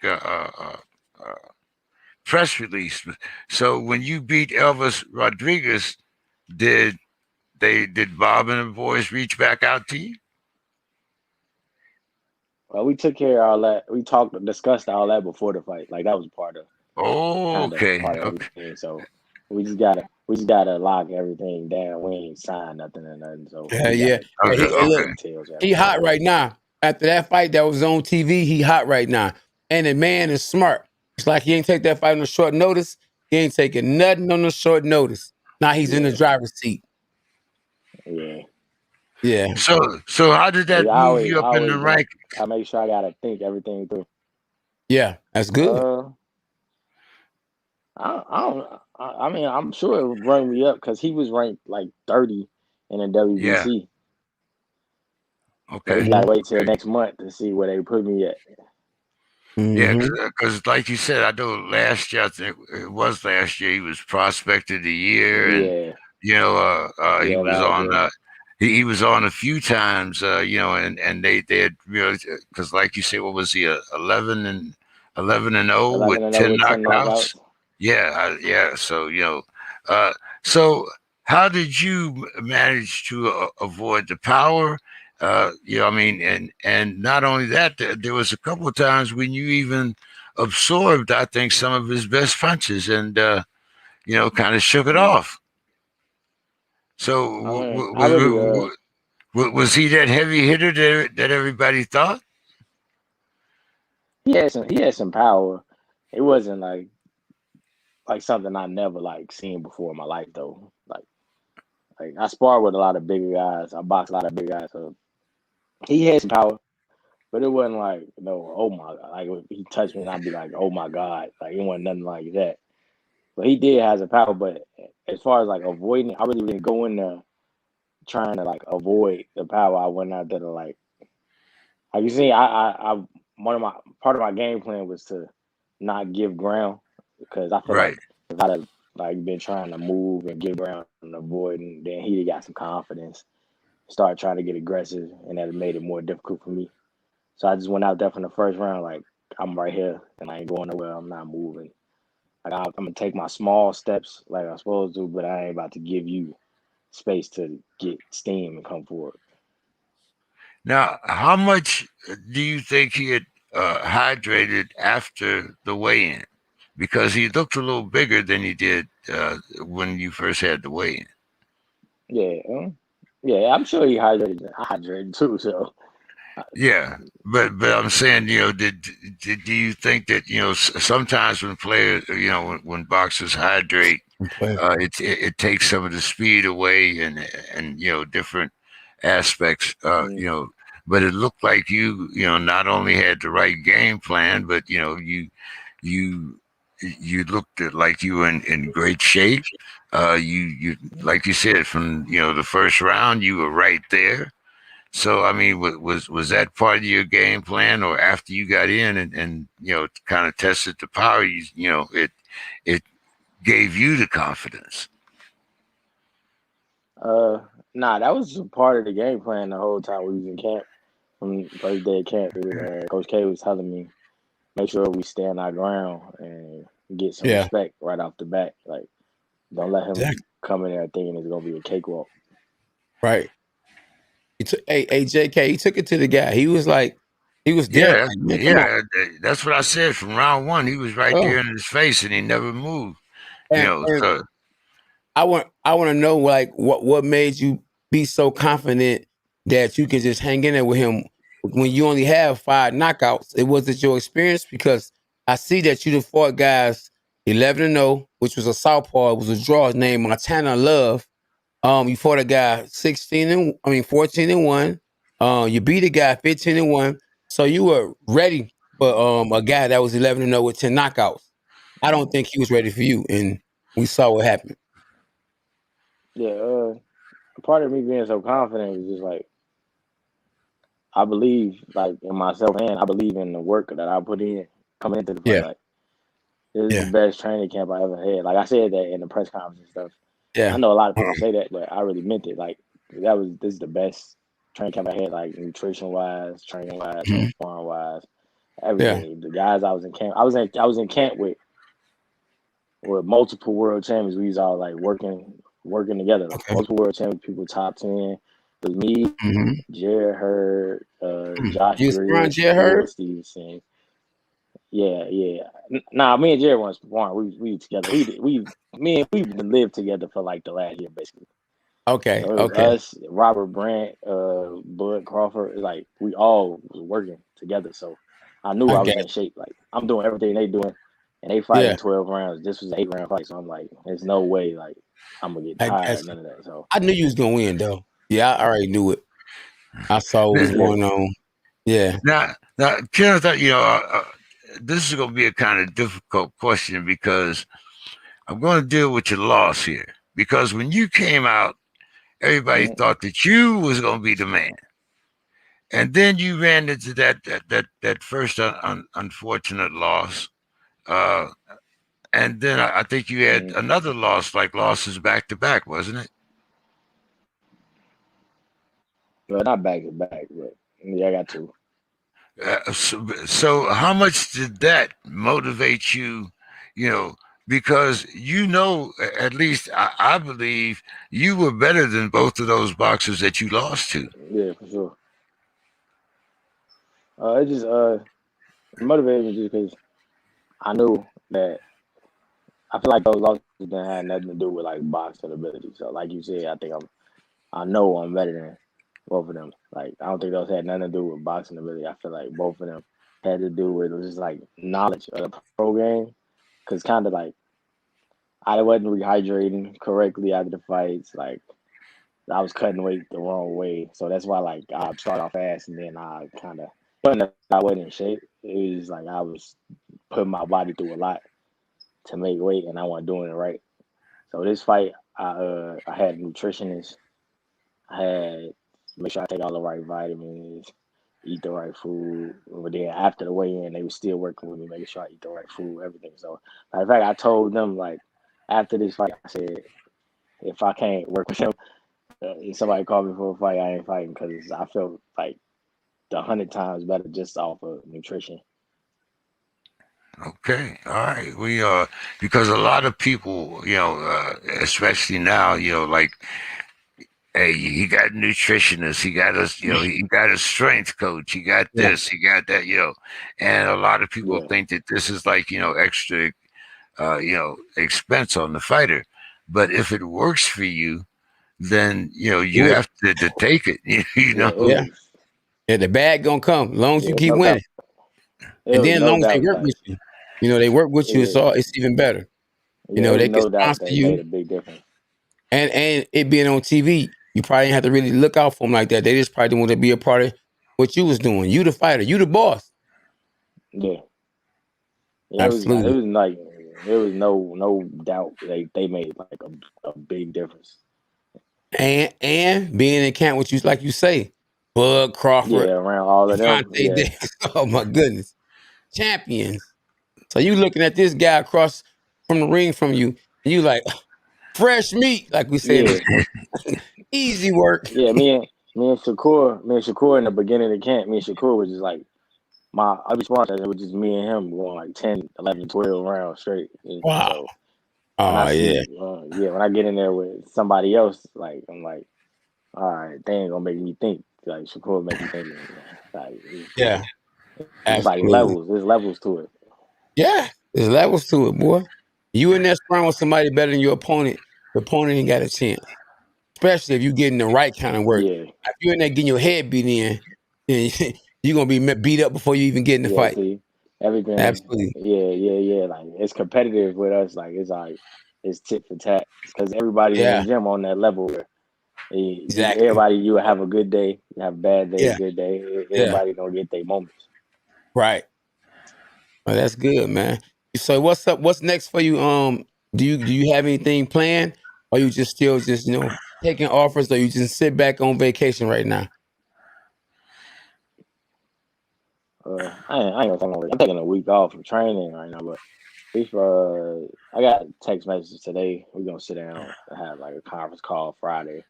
press release. So when you beat Elvis Rodriguez, did Bob and the boys reach back out to you? Well, we took care of all that. We discussed all that before the fight. Like that was part of. Okay. Everything. So we just gotta lock everything down. We ain't signed nothing or nothing. So yeah. He hot right now. After that fight that was on TV, he hot right now. And the man is smart. It's like he ain't take that fight on a short notice. He ain't taking nothing on a short notice. Now he's in the driver's seat. Yeah. Yeah. So how did that move you up in the rank? I make sure I gotta think everything through. Yeah, that's good. I mean, I'm sure it would run me up because he was ranked like 30 in the WBC. Yeah. Okay. We gotta wait till next month to see where they put me at. Yeah, because like you said, I know last year, I think it was last year, he was prospect of the year, and he was on. He was on a few times, and they had, because like you said, what was he, 11-0 with 10 knockouts? Yeah. So so how did you manage to avoid the power? And not only that, there was a couple of times when you even absorbed, I think, some of his best punches and, kind of shook it off. So was he that heavy hitter that everybody thought? He had some power. It wasn't like something I never seen before in my life though. Like I sparred with a lot of bigger guys. I boxed a lot of bigger guys. So he had some power, but it wasn't like oh my god. Like if he touched me and I'd be like, oh my god. Like it wasn't nothing like that. But he did have some power. But as far as avoiding it, I really didn't go in there trying to avoid the power. I went out there to like you see, I part of my game plan was to not give ground because I feel like if I'd have been trying to move and give ground and avoid, and then he'd have got some confidence, started trying to get aggressive, and that made it more difficult for me. So I just went out there from the first round like I'm right here and I ain't going nowhere. I'm not moving. Like I'm gonna take my small steps like I'm supposed to, but I ain't about to give you space to get steam and come forward. Now, how much do you think he had hydrated after the weigh-in? Because he looked a little bigger than he did when you first had the weigh-in. Yeah, I'm sure he hydrated too. So. Yeah, but I'm saying, do you think that sometimes when players, when boxers hydrate, it takes some of the speed away and different aspects, but it looked like you not only had the right game plan, but you looked like you were in great shape. You like you said, from the first round, you were right there. So I mean, was that part of your game plan, or after you got in and kind of tested the power, it gave you the confidence? Nah, that was part of the game plan the whole time we was in camp. From the first day of camp, Coach K was telling me, make sure we stand our ground and get some respect right off the bat. Like, don't let him come in there thinking it's gonna be a cakewalk. Right. JK, he took it to the guy. He was like, he was there. Yeah, that's what I said. From round one, he was right there in his face, and he never moved. So I want to know what made you be so confident that you could just hang in there with him when you only have 5 knockouts. It wasn't your experience, because I see that you fought guys 11-0, which was a southpaw. It was a draw named Montana Love. You fought a guy 14-1. You beat a guy 15-1. So you were ready for a guy that was 11-0 with 10 knockouts. I don't think he was ready for you, and we saw what happened. Yeah, part of me being so confident was just like, I believe like in myself, and I believe in the work that I put in coming into the fight. Like, this is the best training camp I ever had. Like I said that in the press conference and stuff. I know a lot of people say that, but I really meant it. Like this is the best training camp I had, like nutrition wise, training wise, sparring wise, everything. The guys I was in camp, I was in camp with multiple world champions. We was all like working together. Like, multiple world champions, people top 10. It was me, Jared Hurd, Josh Griggs, Floyd Stevenson. Yeah. Nah, me and Jared weren't sparring. We together. We lived together for like the last year, basically. Okay. So it was us, Robert Brandt, Bud Crawford. Like we all was working together. So I knew I was in shape. Like I'm doing everything they doing, and they fighting 12 rounds. This was an 8-round fight, so I'm like, there's no way like I'm gonna get tired. None of that. So I knew you was gonna win, though. Yeah, I already knew it. I saw what was going on. Yeah. Now, Kenneth, this is going to be a kind of difficult question because I'm going to deal with your loss here. Because when you came out, everybody thought that you was going to be the man, and then you ran into that first unfortunate loss, and then I think you had another loss, like losses back to back, wasn't it? Well, not back to back, but yeah, I got two. So how much did that motivate you? Because at least I believe you were better than both of those boxers that you lost to. Yeah, for sure. It just motivated me just because I knew that I feel like those losses didn't have nothing to do with like boxing ability. So like you said, I know I'm better than both of them. Like I don't think those had nothing to do with boxing ability. I feel like both of them had to do with just like knowledge of the pro game. Cause kind of like I wasn't rehydrating correctly after the fights. Like I was cutting weight the wrong way. So that's why like I started off fast and then I kind of I wasn't in shape. It was like I was putting my body through a lot to make weight and I wasn't doing it right. So this fight I had a nutritionist. I had make sure I take all the right vitamins, eat the right food. But then after the weigh-in, they were still working with me, making sure I eat the right food, everything. So, in fact, I told them, like, after this fight, I said, if I can't work with them, if somebody called me for a fight, I ain't fighting because I felt like 100 times better just off of nutrition. Okay, all right. We because a lot of people, especially now, like, hey, he got a nutritionist, he got he got a strength coach, he got this, he got that, and a lot of people think that this is like, extra, expense on the fighter. But if it works for you, then, you have to take it, Yeah, the bag gonna come as long as you keep winning. And then as long as they work with you, they work with you, it's even better. They can sponsor you. Made a big difference. And it being on TV, you probably didn't have to really look out for them like that. They just probably didn't want to be a part of what you was doing. You the fighter, you the boss. Yeah. Absolutely. There was no doubt they made like a big difference. And being in camp with you, like you say, Bud Crawford, around all of them. Oh my goodness, champions. So you looking at this guy across from the ring from you, and you like fresh meat, like we said. Easy work. Yeah, me and Shakur in the beginning of the camp, me and Shakur was just like my other sponsor. It was just me and him going like 10, 11, 12 rounds straight. Wow. So when I get in there with somebody else, like I'm like, all right, they ain't gonna make me think. Like Shakur make me think. Like, it's like levels. There's levels to it. Yeah, there's levels to it, boy. You in there sparring with somebody better than your opponent. The opponent ain't got a chance. Especially if you getting the right kind of work. Yeah. If you in there getting your head beat in, then you're gonna be beat up before you even get in the fight. See? everything. Absolutely. Yeah. Like it's competitive with us. Like it's tit for tat because everybody in the gym on that level. Where Exactly. Everybody, you have a good day, you have a bad day, Yeah. good day. Everybody gonna get their moments. Right. Well, that's good, man. So what's up? What's next for you? Do you have anything planned, or you just still just taking offers, or you just sit back on vacation right now? I ain't gonna. I'm taking a week off from training right now, but I got text messages today. We're gonna sit down and have like a conference call Friday,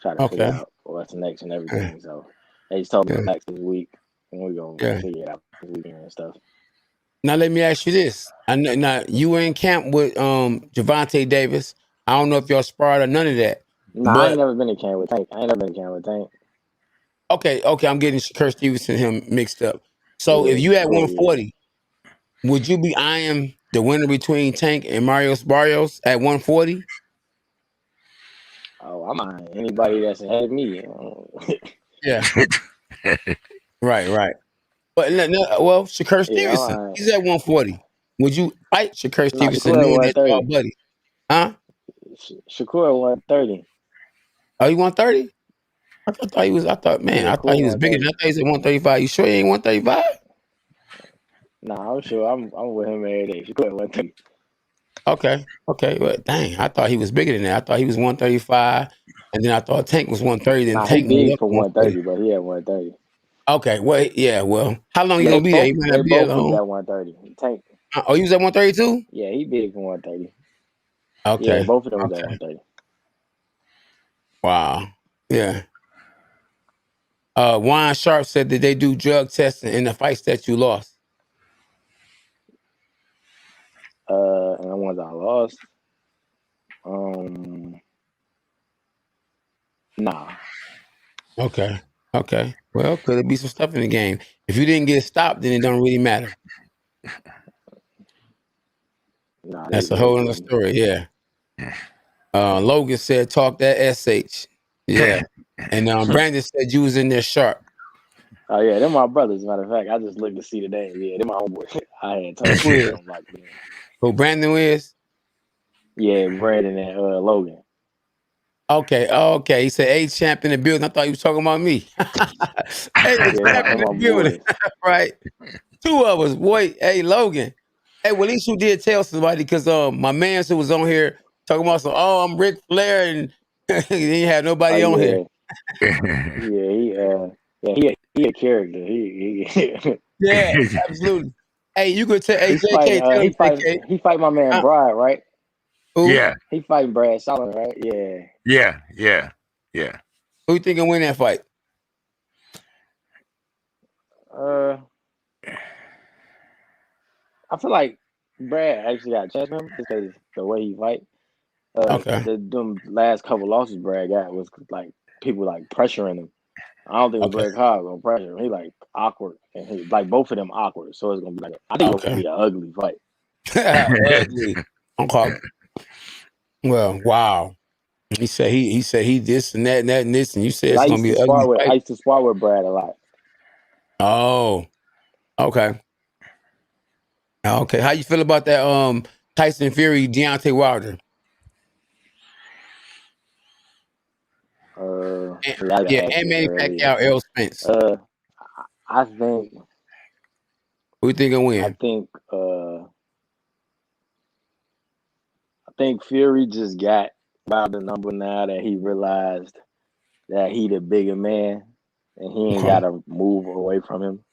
try to figure Okay. out what's next and everything. So they just told me next this week, and we're gonna figure it out this weekend and stuff. Now let me ask you this. I know now you were in camp with Gervonta Davis. I don't know if y'all sparred or none of that. Nah, I ain't never been in camp with Tank. Okay, I'm getting Shakur Stevenson and him mixed up. So if you had 140, would you be eyeing the winner between Tank and Marius Barrios at 140? Oh, I'm eyeing anybody that's ahead of me. Yeah. Right. But well, Shakur Stevenson, he's at 140. Would you fight Shakur Stevenson knowing that y'all buddy? Huh? Shakur 130. Oh, he 130? I thought he was bigger than I thought he was at 135. You sure he ain't 135? Nah, I'm sure. I'm with him every day. Shakur 130. Okay. Well, dang, I thought he was bigger than that. I thought he was 135, and then I thought Tank was 130. Then Tank he big moved up for to 140. 130, but he at 130. Okay, well, yeah, well, how long you gonna be there? He might not be both that long. was at 130. Tank. Oh, you was at 132? Yeah, he big for 130. Okay. Yeah, both of them was at 130. Wow. Yeah. Juan Sharp said that they do drug testing in the fights that you lost. And the ones I lost. Nah. Okay. Well, could it be some stuff in the game? If you didn't get stopped, then it don't really matter. Nah, that's a whole other story. Yeah. Logan said, "Talk that SH." Yeah. And Brandon said you was in there sharp. Oh yeah, they're my brothers. Matter of fact, I just looked to see the name. Yeah, they're my homeboy. I had told them like. Who Brandon is? Yeah, Brandon and Logan. Okay. He said, "Hey, champ in the building." I thought he was talking about me. Hey, champ in the building. Right. Two of us. Boy, hey, Logan. Hey, well, at least you did tell somebody because my man who was on here talking about some, I'm Ric Flair, and he didn't have nobody on here. He a character. Yeah, absolutely. Hey, you could tell. Hey, JK, tell him JK. He fight my man Brad, right? Who? Yeah. He fighting Brad Solomon, right? Yeah. Who you think can win that fight? I feel like Brad actually got a chance with him because the way he fight. The last couple losses Brad got was like people like pressuring him. I don't think Blair Cobb gonna pressure him. He like awkward, and he like both of them awkward. So it's gonna be like I think it's gonna be an ugly fight. Ugly. Okay. Well, wow. He said he this and that and that and this, and you said it's gonna be an ugly fight. I used to spar with Brad a lot. Oh, okay. How you feel about that? Tyson Fury, Deontay Wilder. And Manny Pacquiao, Errol Spence. I think. Who you think will win? I think Fury just got Wilder number now that he realized that he the bigger man and he ain't gotta move away from him.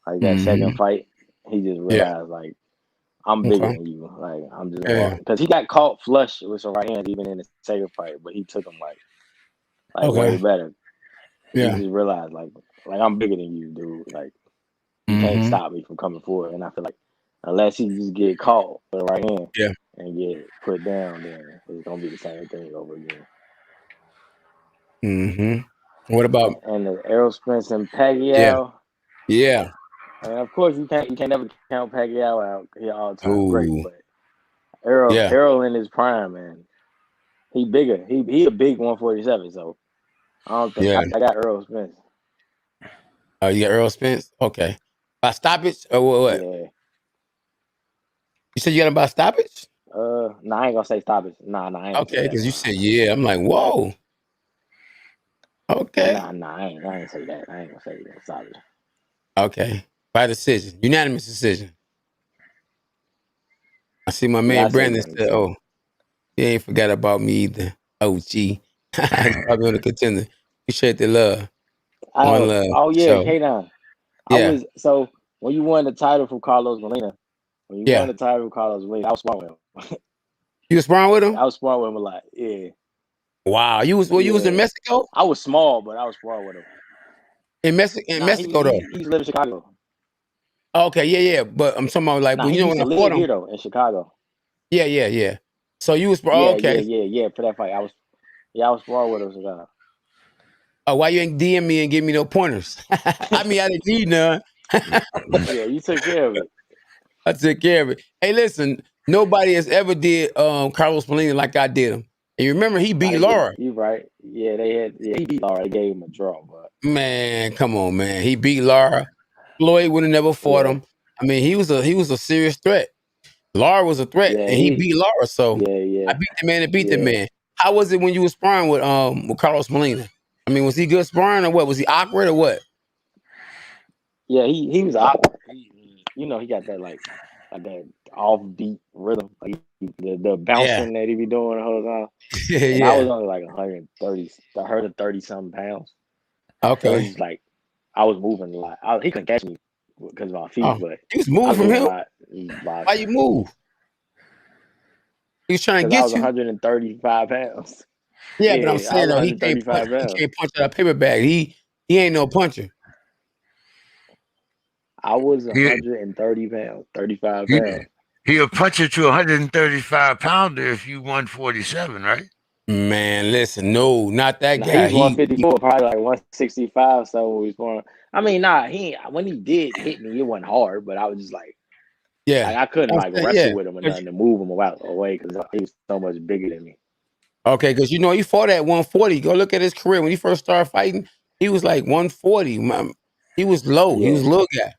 Like that second fight, he just realized like I'm bigger than you. Like I'm just because he got caught flush with some right hands even in the second fight, but he took them like way better. He just realized like I'm bigger than you, dude. Like you can't stop me from coming forward. And I feel like unless he just get caught with the right hand and get put down, then it's gonna be the same thing over again. What about and the Errol Spence and Pacquiao? Yeah. And of course you can't never count Pacquiao out. He all time great, but Errol in his prime, man. He bigger. He a big 147. So I don't think I got Errol Spence. Oh, you got Errol Spence? Okay. By stoppage or what? Yeah. You said you got him by stoppage? No, I ain't gonna say stoppage. Nah, I ain't gonna say Okay, that. because you said yeah. I'm like, whoa. Okay. I ain't say that. I ain't gonna say that stoppage. Okay. By decision. Unanimous decision. I see my I man say Brandon unanimous. said, oh, he ain't forgot about me either. Oh, gee. He's probably on the contender. Appreciate the love. One love. Oh yeah, So, K9. yeah. So when you won the title from Carlos Molina, I was sparring with him. You was sparring with him? I was sparring with him a lot. Yeah. Wow. You was in Mexico? I was small, but I was sparring with him. In Mexico though. He used to live in Chicago. Okay, yeah. But I'm talking about like He used when to I fought live him. here though, in Chicago. Yeah. So you was okay. Yeah. For that fight, I was sparring with him in Chicago. Oh, why you ain't DM me and give me no pointers? I mean, I didn't need none. Yeah, you took care of it. I took care of it. Hey, listen, nobody has ever did Carlos Molina like I did him. And you remember he beat Laura. You right. Yeah, he beat Laura. They gave him a draw, but Man, come on, man. He beat Laura. Floyd would have never fought him. I mean, he was a serious threat. Laura was a threat, and he beat Laura. So I beat the man that beat the man. How was it when you were sparring with Carlos Molina? I mean, was he good sparring or what? Was he awkward or what? Yeah, he was awkward. He got that like that offbeat rhythm, like the bouncing that he be doing the whole time. And I was only like 130 something pounds. Okay. So it was just like I was moving a lot. He couldn't catch me because of my feet, but he was moving from him. Why you move? He was trying to get you. I was 135 pounds. Yeah, but I'm saying though, he can't punch out a paper bag. He ain't no puncher. I was 130 pounds, 35 pounds. He'll punch you to 135 pounder if you 147, right? Man, listen, no, not that guy. He's 154, probably like 165. So when he's born, I mean, when he did hit me, it wasn't hard, but I was just like, I couldn't wrestle with him or nothing to move him away because he was so much bigger than me. Okay, because he fought at 140. Go look at his career. When he first started fighting, he was like 140. He was low. Yeah. He was a little guy.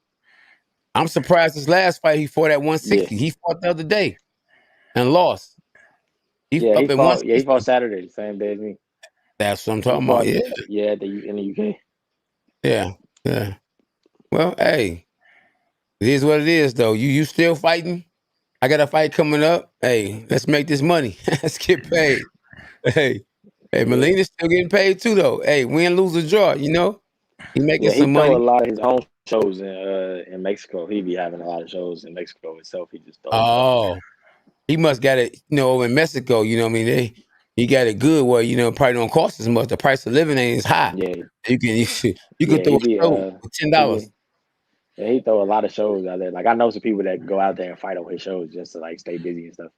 I'm surprised his last fight he fought at 160. Yeah. He fought the other day and lost. He fought Saturday, the same day as me. That's what I'm talking about. Yeah. Yeah, in the UK. Yeah. Well, hey, it is what it is, though. You still fighting? I got a fight coming up. Hey, let's make this money. Let's get paid. Hey, Molina's still getting paid too, though. Hey, win, lose, or draw. He making some money. He throw a lot of his own shows in Mexico. He be having a lot of shows in Mexico itself. He just he must got it. In Mexico, you know what I mean. He got it good. Where probably don't cost as much. The price of living ain't as high. Yeah, you can throw a show for $10. Yeah, he throw a lot of shows out there. Like I know some people that go out there and fight over his shows just to like stay busy and stuff.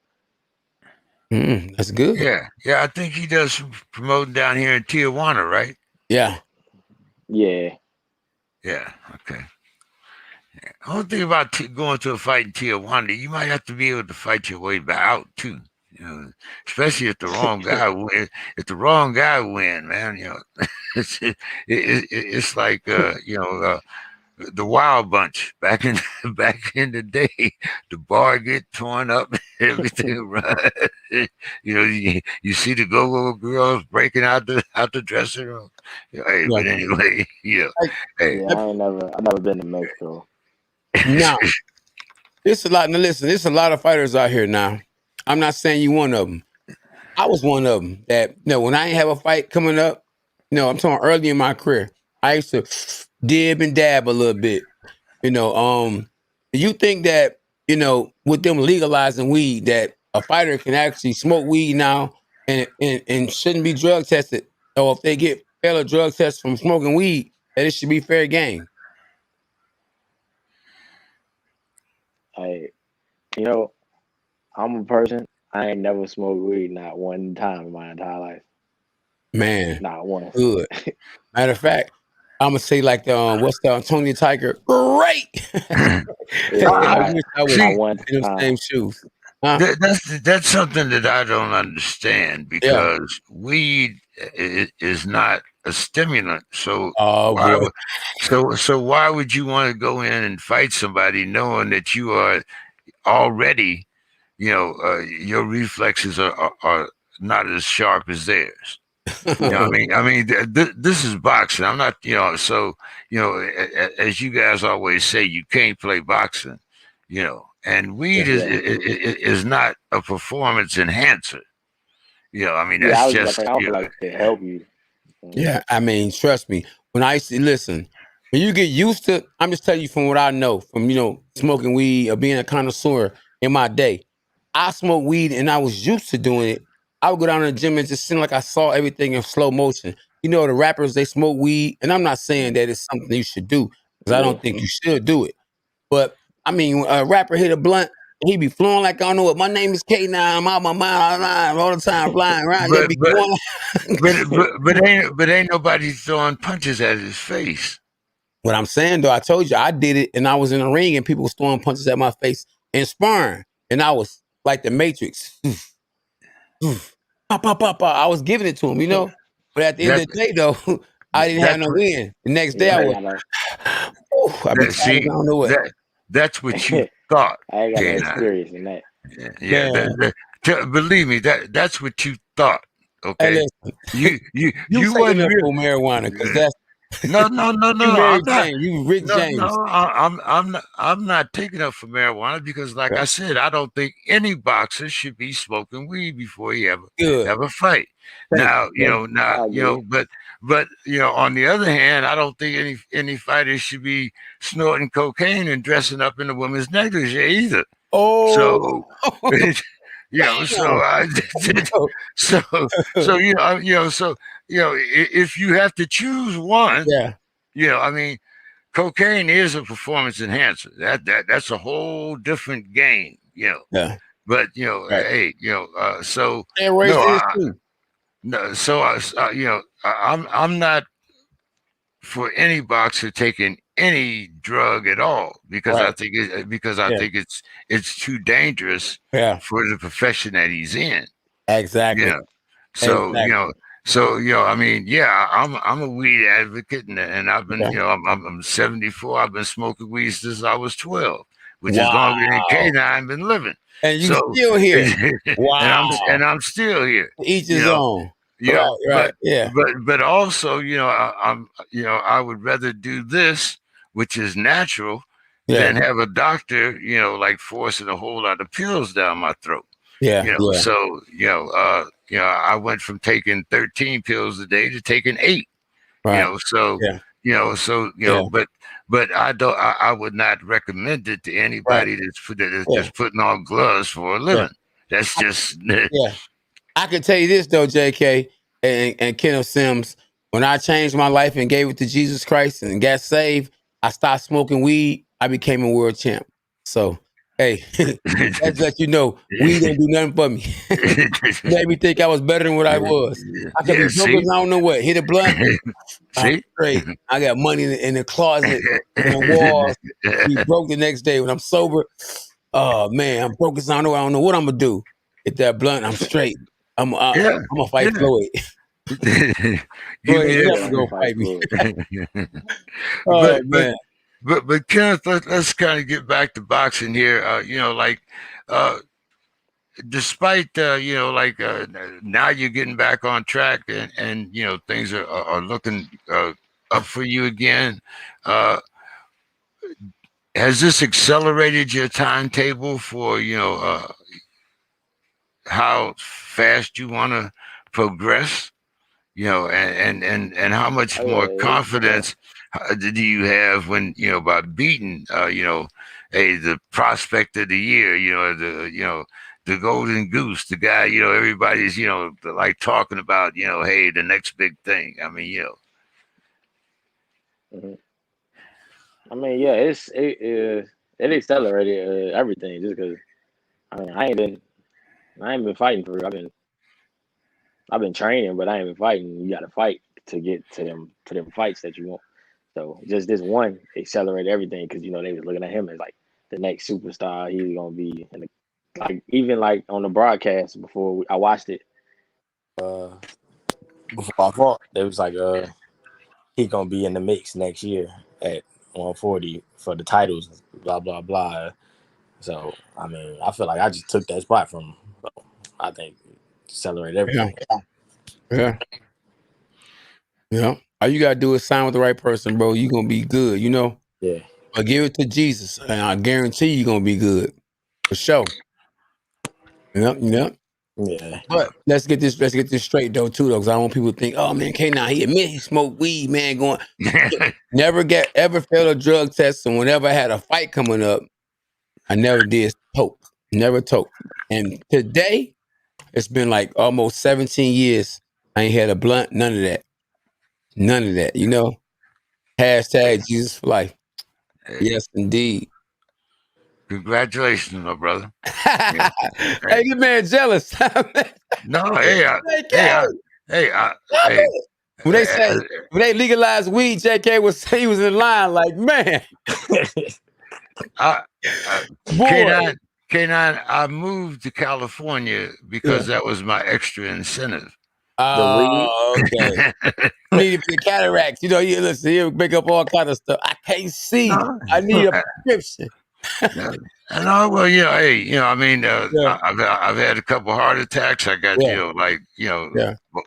That's good. Yeah. I think he does some promoting down here in Tijuana, right? Yeah. Okay. Yeah. Only thing about going to a fight in Tijuana, you might have to be able to fight your way back out too. Especially if the wrong guy win. If the wrong guy win, man, it's like the Wild Bunch back in the day. The bar get torn up, everything right. You see the go-go girls breaking out the dressing room. But anyway, Hey, I've never been to Mexico. No, it's a lot. Now listen, there's a lot of fighters out here now. I'm not saying you one of them. I was one of them that, when I ain't have a fight coming up, I'm talking early in my career, I used to dib and dab a little bit. You think that, with them legalizing weed, that a fighter can actually smoke weed now and shouldn't be drug tested, or if they fail a drug test from smoking weed, that it should be fair game? Hey, I'm a person, I ain't never smoked weed not one time in my entire life. Man. Not once. Good. Matter of fact, I'm going to say like what's the Antonio Tiger? Great! I wish I was in those same shoes. Huh? That's something that I don't understand because weed is not a stimulant. So why would you want to go in and fight somebody knowing that you are already, your reflexes are not as sharp as theirs. This is boxing. I'm not, so, as you guys always say, you can't play boxing, and weed is not a performance enhancer. That's I was just, like, I feel like it help you. Yeah, I mean, trust me. When I used to listen, when you get used to, I'm just telling you from what I know, from smoking weed or being a connoisseur in my day. I smoked weed and I was used to doing it. I would go down to the gym and just seem like I saw everything in slow motion. The rappers, they smoke weed, and I'm not saying that it's something you should do, because I don't think you should do it. But I mean, when a rapper hit a blunt, he be flowing like, I don't know what. My name is K9. I'm out my mind all the time, flying around. They but be but going. but ain't nobody throwing punches at his face. What I'm saying, though, I told you I did it, and I was in the ring, and people was throwing punches at my face and sparring, and I was like the Matrix. Pop, pop, pop, pop. I was giving it to him. But at the end of the day, though, I didn't have no win. The next day, I was. I be tired. I don't know what. That's what you thought. I ain't got no experience in that. Yeah. Believe me, that's what you thought. Okay. Hey, you wasn't real marijuana, because that's. No. I'm not. You Rick James. No, I'm not taking up for marijuana because, like I said, I don't think any boxer should be smoking weed before he have a fight. But on the other hand, I don't think any fighters should be snorting cocaine and dressing up in a woman's negligee either. Oh, if you have to choose one, cocaine is a performance enhancer. That's a whole different game, Yeah. But right. I'm not for any boxer taking any drug at all, because I think it's too dangerous for the profession that he's in. Exactly. So I'm a weed advocate, and I've been I'm 74. I've been smoking weed since I was 12, which is longer than K9 been living. And you still here. Wow. and I'm still here. Each his own. Right. But also, I would rather do this, which is natural, than have a doctor, like forcing a whole lot of pills down my throat. So I went from taking 13 pills a day to taking 8. Right. But I would not recommend it to anybody that's putting on gloves for a living. That's just I can tell you this though, JK and Kenneth Sims. When I changed my life and gave it to Jesus Christ and got saved, I stopped smoking weed. I became a world champ. So, hey, let's let you know, weed don't do nothing for me. Made me think I was better than what I was. I could be broke as I don't know what. Hit a blunt. I'm straight. I got money in the closet, in the walls. Be broke the next day when I'm sober. Oh man, I'm broke as I don't know what I'm gonna do. Hit that blunt. I'm straight. I'm gonna fight Floyd. Floyd never gonna fight me. But Kenneth, let's kind of get back to boxing here. Despite now you're getting back on track, and things are looking up for you again. Has this accelerated your timetable for how fast you want to progress? And how much more confidence do you have when by beating the prospect of the year, the golden goose, the guy, everybody's, like talking about, hey, the next big thing. I mean, it accelerated everything, just because I ain't been fighting for real. I've been training, but I ain't been fighting. You got to fight to get to them fights that you want. So just this one accelerated everything, because they was looking at him as like the next superstar. He's gonna be even on the broadcast before I watched it. Before I fought, they was like, he gonna be in the mix next year at 140 for the titles. Blah blah blah. So I mean, I feel like I just took that spot from him. So I think accelerate everything. Yeah. All you gotta do is sign with the right person, bro. You gonna be good, you know. Yeah. But give it to Jesus, and I guarantee you're gonna be good for sure. Yep. Yeah. But let's get this straight though, too, though, because I don't want people to think, oh man, K9, he admit he smoked weed, man. Going never ever failed a drug test, and whenever I had a fight coming up, I never did toke, never toke. And today, it's been like almost 17 years. I ain't had a blunt, none of that, you know. Hashtag Jesus for life. Yes, indeed. Congratulations, my brother. Yeah. Hey, this man jealous. No, hey, when they legalized weed, JK he was in line like, man. K9, I moved to California because that was my extra incentive. Oh, okay. Needed for the cataracts. You know, you listen, he'll make up all kind of stuff. I can't see. No. I need a prescription. No, well, I mean, I've had a couple heart attacks. I got,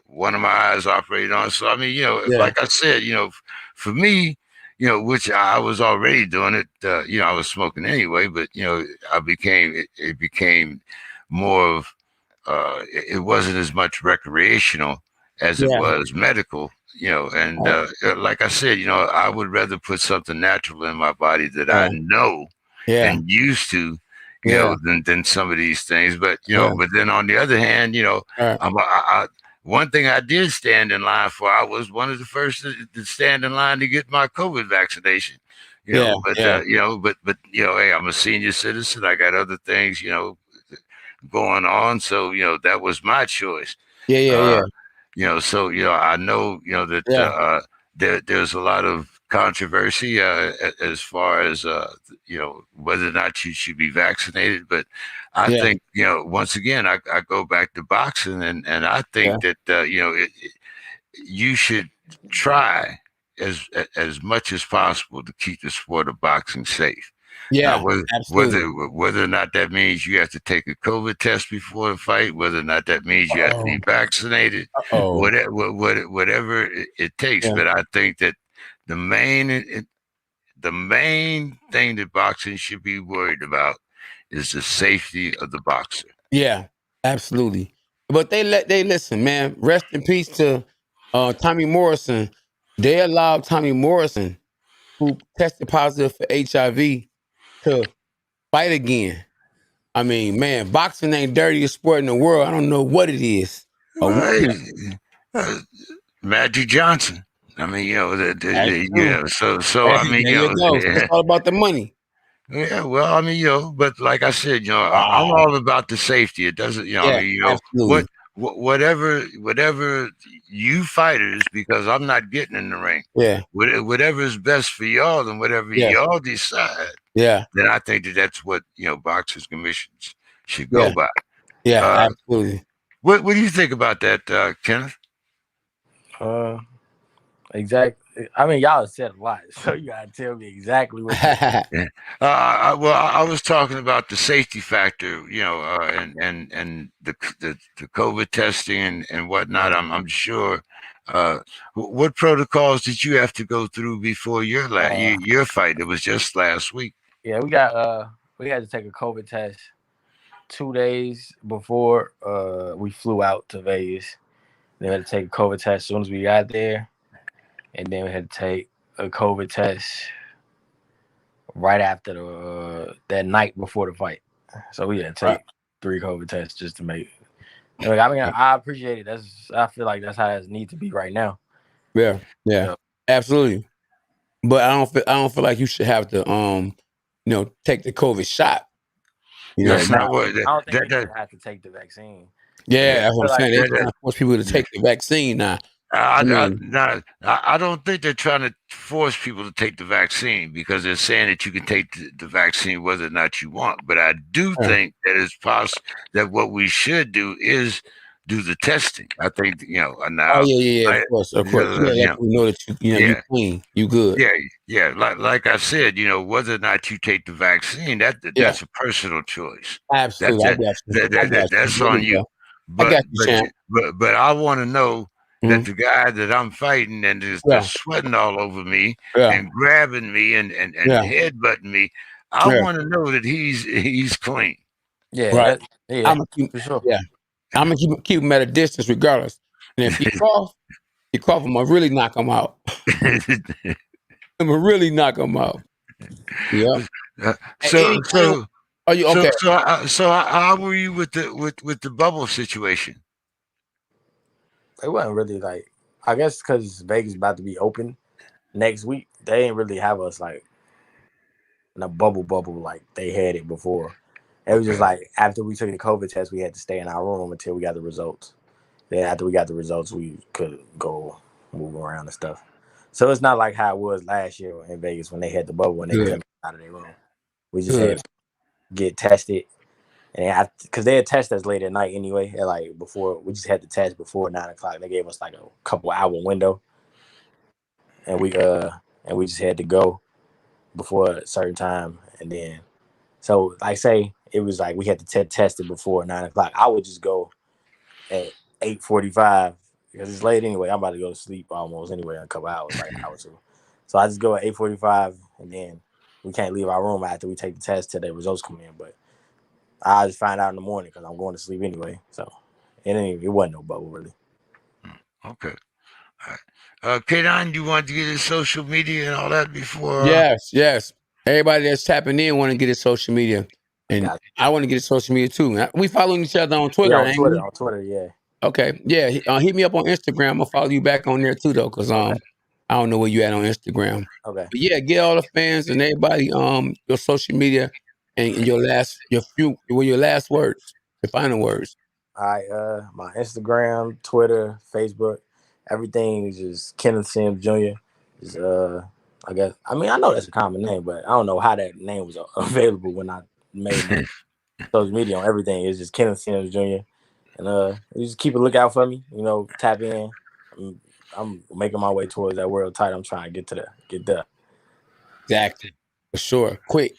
one of my eyes operated on. So, I mean, like I said, for me, which I was already doing it, I was smoking anyway, but, it became more of, it wasn't as much recreational as it was medical, and like I said, I would rather put something natural in my body that I know and used to, than some of these things. But, but then on the other hand, one thing I did stand in line for, I was one of the first to stand in line to get my COVID vaccination. Hey, I'm a senior citizen. I got other things, going on. So, that was my choice. So, I know, that there's a lot of controversy as far as, whether or not you should be vaccinated. But I think, once again, I go back to boxing and I think that, you should try as much as possible to keep the sport of boxing safe. Yeah, whether or not that means you have to take a COVID test before the fight, whether or not that means you have to be vaccinated, whatever it takes. But I think that the main thing that boxing should be worried about is the safety of the boxer. Yeah, absolutely. But they listen, man. Rest in peace to Tommy Morrison. They allowed Tommy Morrison, who tested positive for HIV, to fight again. I mean, man, boxing ain't dirtiest sport in the world. I don't know what it is. Magic Johnson. I mean, so I mean, it's all about the money. Yeah, well, I mean, but like I said, I'm all about the safety. It doesn't, I mean, whatever you fighters, because I'm not getting in the ring. Yeah. Whatever is best for y'all and whatever y'all decide. Yeah. Then I think that's what, boxers commissions should go by. Yeah, absolutely. What do you think about that, Kenneth? Exactly. I mean, y'all said a lot, so you gotta tell me exactly what. Well, I was talking about the safety factor, and the COVID testing and whatnot. I'm sure. What protocols did you have to go through before your fight? It was just last week. Yeah, we had to take a COVID test 2 days before we flew out to Vegas. Then we had to take a COVID test as soon as we got there. And then we had to take a COVID test right after that night before the fight. So we had to take 3 COVID tests just to make it. I mean, I appreciate it. I feel like that's how it needs to be right now. Yeah, so. Absolutely. But I don't feel like you should have to take the COVID shot. That's not what. I don't think you have to take the vaccine. Yeah, that's what I'm saying. They're trying to force people to take the vaccine now. I don't think they're trying to force people to take the vaccine because they're saying that you can take the vaccine whether or not you want. But I do think that it's possible that what we should do is do the testing. I think now. Oh yeah, of course. You gotta let people know that you clean, you good. Yeah. Like I said, whether or not you take the vaccine, that's a personal choice. Absolutely, I got you. That's on you. I got you, champ. But I want to know that the guy that I'm fighting and is just sweating all over me and grabbing me and headbutting me, I want to know that he's clean. Yeah, right. I'm gonna keep for sure. Yeah, I'm gonna keep him at a distance regardless. And if he cough, I'm gonna really knock him out. I'm gonna really knock him out. Yeah. So are you okay? So how were you with the bubble situation? It wasn't really like, I guess because Vegas about to be open next week. They ain't really have us like in a bubble like they had it before. It was just like after we took the COVID test, we had to stay in our room until we got the results. Then after we got the results, we could go move around and stuff. So it's not like how it was last year in Vegas when they had the bubble and they couldn't get out of their room. We just had to get tested, and because they had tested us late at night anyway. Like before, we just had to test before 9:00. They gave us like a couple hour window, and we just had to go before a certain time, and then so like say it was like we had to test it before 9:00. I would just go at 8:45 because it's late anyway. I'm about to go to sleep almost anyway in a couple hours, like an hour or two. So I just go at 8:45, and then we can't leave our room after we take the test till the results come in. But I just find out in the morning because I'm going to sleep anyway. So it wasn't no bubble really. Okay. All right. K9, you want to get his social media and all that before? Yes. Everybody that's tapping in want to get his social media, and I want to get his social media too. We following each other on Twitter. Yeah, on Twitter, yeah. Okay, yeah. Hit me up on Instagram. I'll follow you back on there too, though, because I don't know where you at on Instagram. Okay. But yeah, get all the fans and everybody your social media and your last words, your final words. All right, my Instagram, Twitter, Facebook, everything is just Kenneth Sims Jr. Is I guess I know that's a common name, but I don't know how that name was available when I made my social media on everything. It's just Kenneth Sims Jr. And you just keep a lookout for me. Tap in. I'm making my way towards that world title. I'm trying to get there. Exactly, for sure. Quick,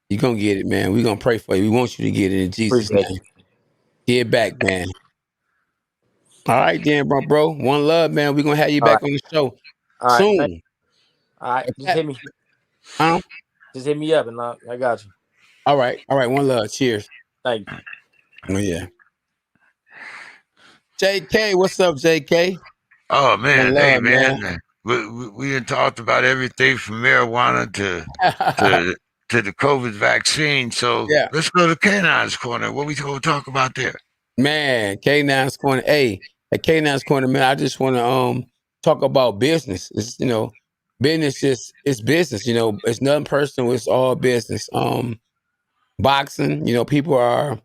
you're gonna get it, man. We're gonna pray for you. We want you to get it in Jesus' name. Get back, man. All right, then, bro. One love, man. We're gonna have you back on the show soon. All right, just hit me. Just hit me up, and I got you. All right. One love. Cheers. Thank you. Oh yeah. JK, what's up, JK? Oh man, hey man. We had talked about everything from marijuana to the COVID vaccine. So let's go to K9's corner. What we gonna talk about there? Man, K9's corner. Hey, at K9's corner, man. I just want to talk about business. It's business it's business. It's nothing personal. It's all business. Boxing. People are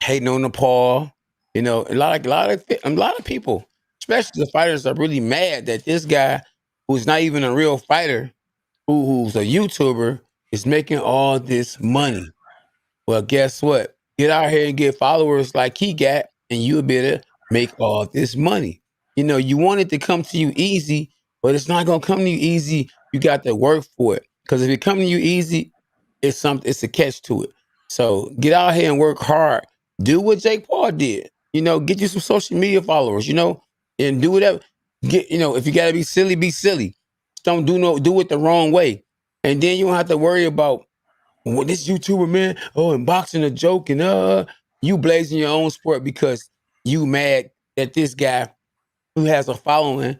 hating on the Paul. A lot of people, especially the fighters, are really mad that this guy, who's not even a real fighter, who's a YouTuber, is making all this money. Well, guess what? Get out here and get followers like he got, and you'll be able to make all this money. You want it to come to you easy, but it's not gonna come to you easy. You got to work for it. Because if it comes to you easy, it's a catch to it. So get out here and work hard. Do what Jake Paul did. Get you some social media followers, and do whatever. If you gotta be silly, be silly. Don't do it the wrong way. And then you don't have to worry about this YouTuber, man, and boxing a joke, and you blazing your own sport because you mad that this guy who has a following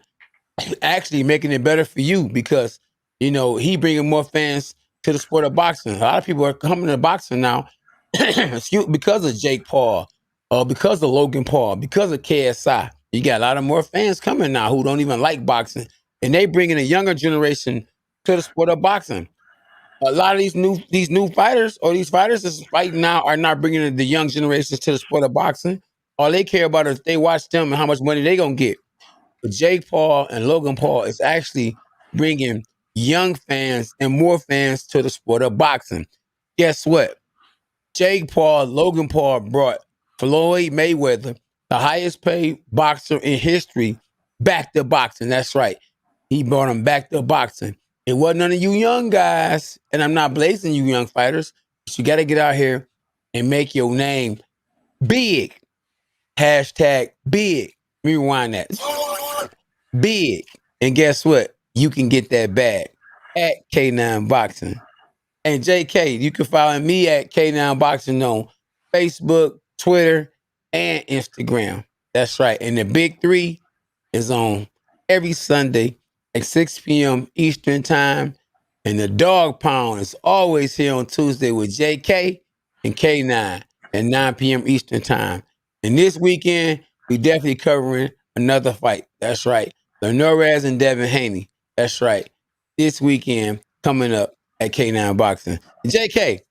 actually making it better for you because, he bringing more fans to the sport of boxing. A lot of people are coming to boxing now because of Jake Paul, because of Logan Paul, because of KSI. You got a lot of more fans coming now who don't even like boxing, and they bringing a younger generation to the sport of boxing. A lot of these new fighters or these fighters that's fighting now are not bringing the young generations to the sport of boxing. All they care about is if they watch them and how much money they gonna get. But Jake Paul and Logan Paul is actually bringing young fans and more fans to the sport of boxing. Guess what? Jake Paul, Logan Paul brought Floyd Mayweather the highest paid boxer in history, back to boxing. That's right. He brought him back to boxing. It wasn't none of you young guys, and I'm not blazing you young fighters, but you got to get out here and make your name big. Hashtag big. Rewind that. Big. And guess what? You can get that bag at K9 Boxing. And JK, you can follow me at K9 Boxing on Facebook, Twitter, and Instagram. That's right. And the big three is on every Sunday at 6 p.m. Eastern Time. And the Dog Pound is always here on Tuesday with JK and K9 at 9 p.m. Eastern Time. And this weekend, we definitely covering another fight. That's right. Ramirez and Devin Haney. That's right. This weekend coming up at K9 Boxing. JK,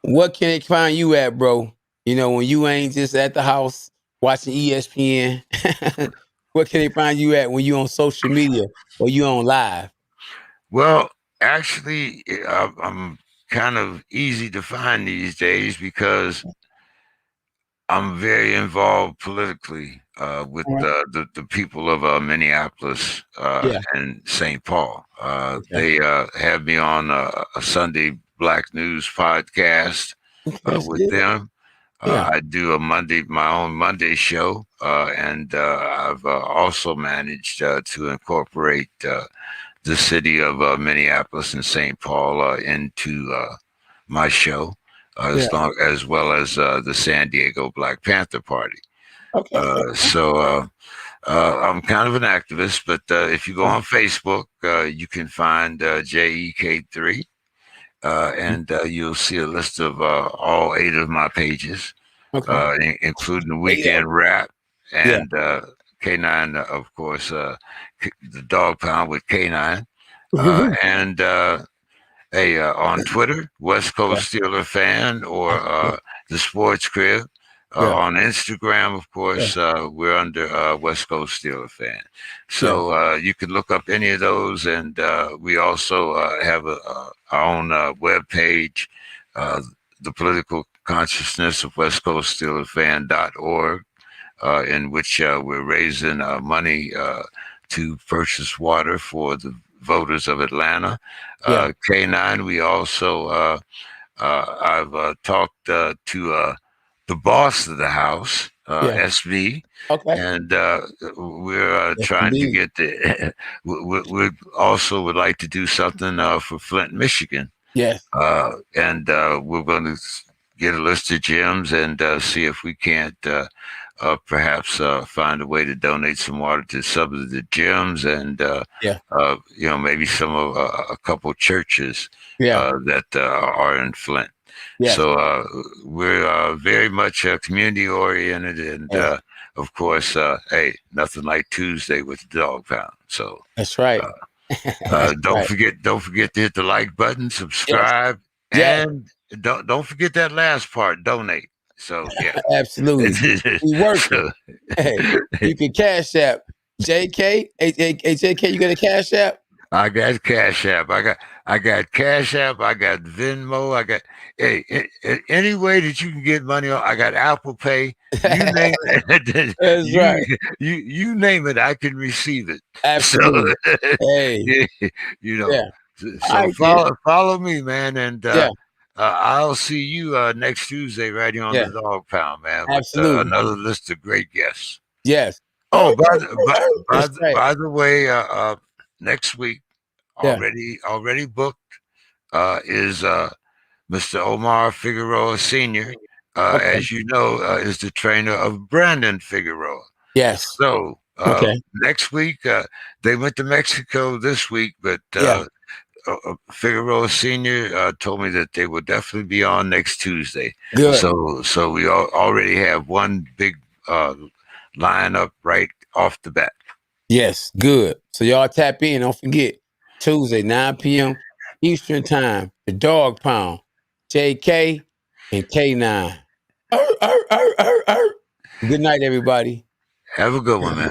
what can they find you at, bro? You know, when you ain't just at the house watching ESPN, what can they find you at when you on social media or you on live? Well, actually, I'm kind of easy to find these days because I'm very involved politically with the people of Minneapolis and St. Paul. They have me on a Sunday Black News podcast with them. I do my own Monday show, and I've also managed to incorporate the city of Minneapolis and St. Paul into my show. As well as the San Diego Black Panther Party. So I'm kind of an activist, but if you go on Facebook, you can find JEK3, and you'll see a list of all 8 of my pages, including the Weekend Rap and K9, of course, the Dog Pound with K9, and on Twitter, West Coast Steeler Fan, or the Sports Crib. On Instagram, of course, we're under West Coast Steeler Fan. So you can look up any of those, and we also have our own web page, the Political Consciousness of West Coast Steeler Fan.org, in which we're raising money to purchase water for the voters of Atlanta. K9, we also I've talked to the boss of the house, SB, and we're trying to get the we also would like to do something for Flint, Michigan. And we're going to get a list of gyms and see if we can't perhaps find a way to donate some water to some of the gyms and maybe some of a couple churches that are in Flint. So we're very much community oriented, and of course, hey, nothing like Tuesday with the Dog Pound. So that's right. Don't forget to hit the like button, subscribe, and don't forget that last part, donate. So absolutely, we working. Hey, you can Cash App JK. Hey, JK, you got a Cash App? I got Cash App. I got Cash App. I got Venmo. I got any way that you can get money on. I got Apple Pay. You name it. That's right. You name it, I can receive it. Absolutely. So, hey, so follow me, man, and I'll see you next Tuesday right here on the Dog Pound, man. Absolutely. With another list of great guests. Yes. Oh, by the way, next week already booked is Mr. Omar Figueroa Sr. As you know, is the trainer of Brandon Figueroa. Yes. So next week they went to Mexico this week, but Figueroa Sr. Told me that they will definitely be on next Tuesday. Good. So we already have one big lineup right off the bat. Yes, good. So y'all tap in. Don't forget, Tuesday, 9 p.m. Eastern Time, the Dog Pound, JK and K9. Good night, everybody. Have a good one, man.